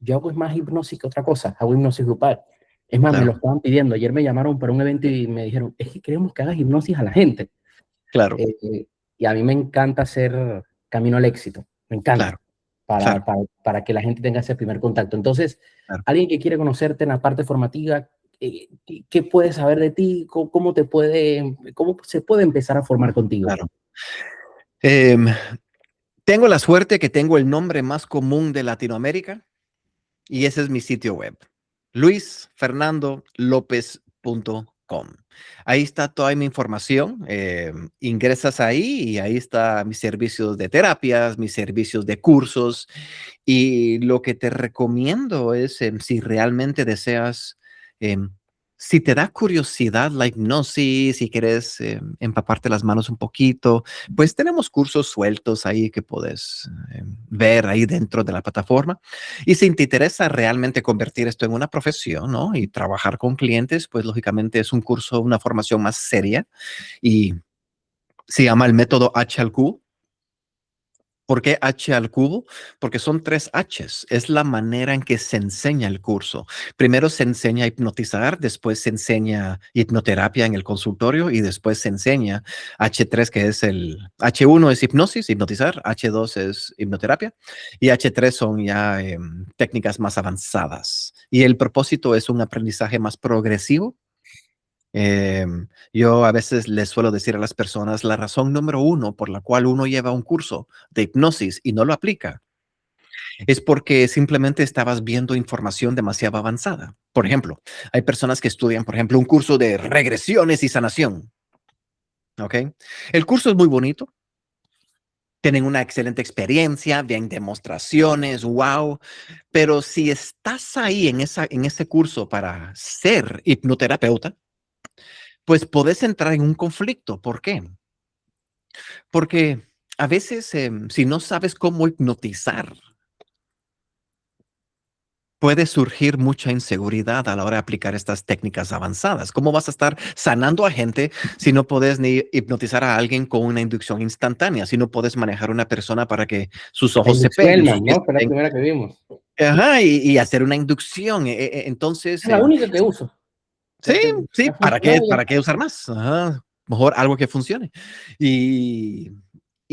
yo hago es más hipnosis que otra cosa, hago hipnosis grupal. Es más, me lo Claro, estaban pidiendo. Ayer me llamaron para un evento y me dijeron, es que queremos que hagas hipnosis a la gente. claro, Y a mí me encanta hacer camino al éxito, me claro, encanta, claro, para que la gente tenga ese primer contacto. Entonces, claro, alguien que quiere conocerte en la parte formativa, ¿qué puede saber de ti? ¿Cómo te puede, cómo se puede empezar a formar contigo? claro. Em, Tengo la suerte que tengo el nombre más común de Latinoamérica y ese es mi sitio web, luisfernandolopez.com. Ahí está toda mi información. Ingresas ahí y ahí está mis servicios de terapias, mis servicios de cursos. Y lo que te recomiendo es, si realmente deseas, em, si te da curiosidad la hipnosis, si quieres empaparte las manos un poquito, pues tenemos cursos sueltos ahí que puedes ver ahí dentro de la plataforma. Y si te interesa realmente convertir esto en una profesión, ¿no? Y trabajar con clientes, pues lógicamente es un curso, una formación más seria y se llama el método H al cubo. ¿Por qué H al cubo? Porque son tres Hs. Es la manera en que se enseña el curso. Primero se enseña a hipnotizar, después se enseña hipnoterapia en el consultorio y después se enseña H3, que es el H1 es hipnosis, hipnotizar, H2 es hipnoterapia y H3 son ya técnicas más avanzadas. Y el propósito es un aprendizaje más progresivo. Yo a veces les suelo decir a las personas la razón número uno por la cual uno lleva un curso de hipnosis y no lo aplica es porque simplemente estabas viendo información demasiado avanzada. Por ejemplo, hay personas que estudian, por ejemplo, un curso de regresiones y sanación. ¿Ok? El curso es muy bonito. Tienen una excelente experiencia, ven demostraciones, wow. Pero si estás ahí en ese curso para ser hipnoterapeuta, pues podés entrar en un conflicto. ¿Por qué? Porque a veces, si no sabes cómo hipnotizar, puede surgir mucha inseguridad a la hora de aplicar estas técnicas avanzadas. ¿Cómo vas a estar sanando a gente si no puedes ni hipnotizar a alguien con una inducción instantánea? Si no puedes manejar a una persona para que sus La ojos se inducción peguen, sus Hellman, pies ¿no? se Fue la peguen. primera que vimos. Ajá, y hacer una inducción. Entonces, Es la única que uso, sí, porque sí, ha funcionado y ya para qué está. usar más? Ajá, mejor algo que funcione.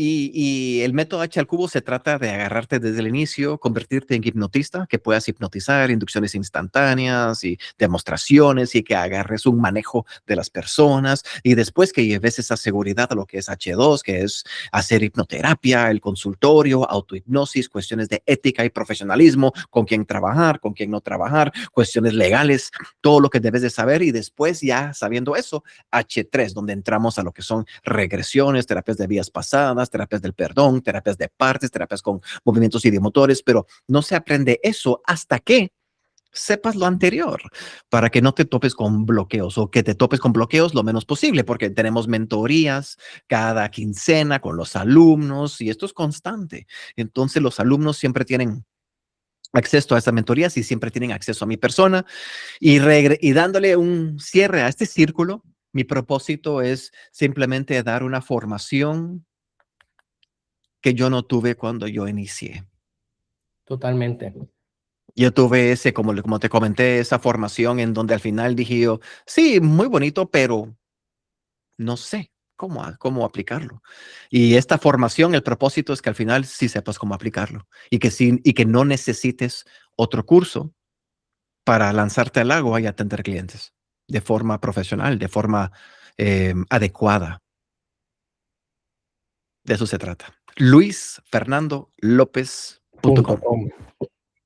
Y, y el método H al cubo se trata de agarrarte desde el inicio, convertirte en hipnotista, que puedas hipnotizar, inducciones instantáneas y demostraciones y que agarres un manejo de las personas y después que lleves esa seguridad a lo que es H2, que es hacer hipnoterapia, el consultorio, autohipnosis, cuestiones de ética y profesionalismo, con quién trabajar, con quién no trabajar, cuestiones legales, todo lo que debes de saber y después ya sabiendo eso, H3, donde entramos a lo que son regresiones, terapias de vías pasadas, terapias del perdón, terapias de partes, terapias con movimientos idiomotores, pero no se aprende eso hasta que sepas lo anterior para que no te topes con bloqueos o que te topes con bloqueos lo menos posible, porque tenemos mentorías cada quincena con los alumnos y esto es constante. Entonces los alumnos siempre tienen acceso a estas mentorías y siempre tienen acceso a mi persona y dándole un cierre a este círculo, mi propósito es simplemente dar una formación que yo no tuve cuando yo inicié. Totalmente. Yo tuve ese, como te comenté, esa formación en donde al final dije yo, sí, muy bonito, pero no sé cómo aplicarlo. Y esta formación, el propósito es que al final sí sepas cómo aplicarlo y que no necesites otro curso para lanzarte al agua y atender clientes de forma profesional, de forma adecuada. De eso se trata. Punto luisfernandolopez.com. com.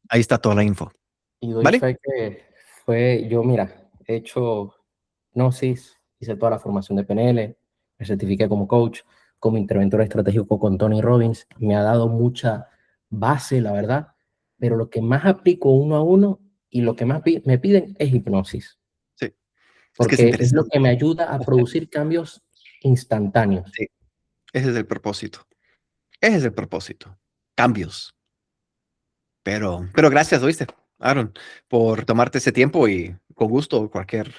Ahí está toda la info. Y doy ¿Vale? fe que fue, yo mira, he hecho Gnosis, hice toda la formación de PNL, me certifiqué como coach, como interventor estratégico con Tony Robbins, me ha dado mucha base, la verdad, pero lo que más aplico uno a uno y lo que más me piden es hipnosis, Sí, es que es porque es lo que interesante. me ayuda a producir cambios instantáneos. Sí, ese es el propósito. Ese es el propósito. Cambios. Pero gracias, ¿oíste, Aaron, por tomarte ese tiempo y con gusto, cualquier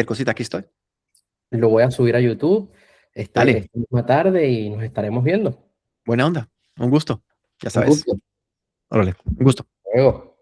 cosita, aquí estoy. Lo voy a subir a YouTube Dale, esta misma tarde y nos estaremos viendo. buena onda. Un gusto. Ya Un sabes. gusto. Órale, un gusto. Luego.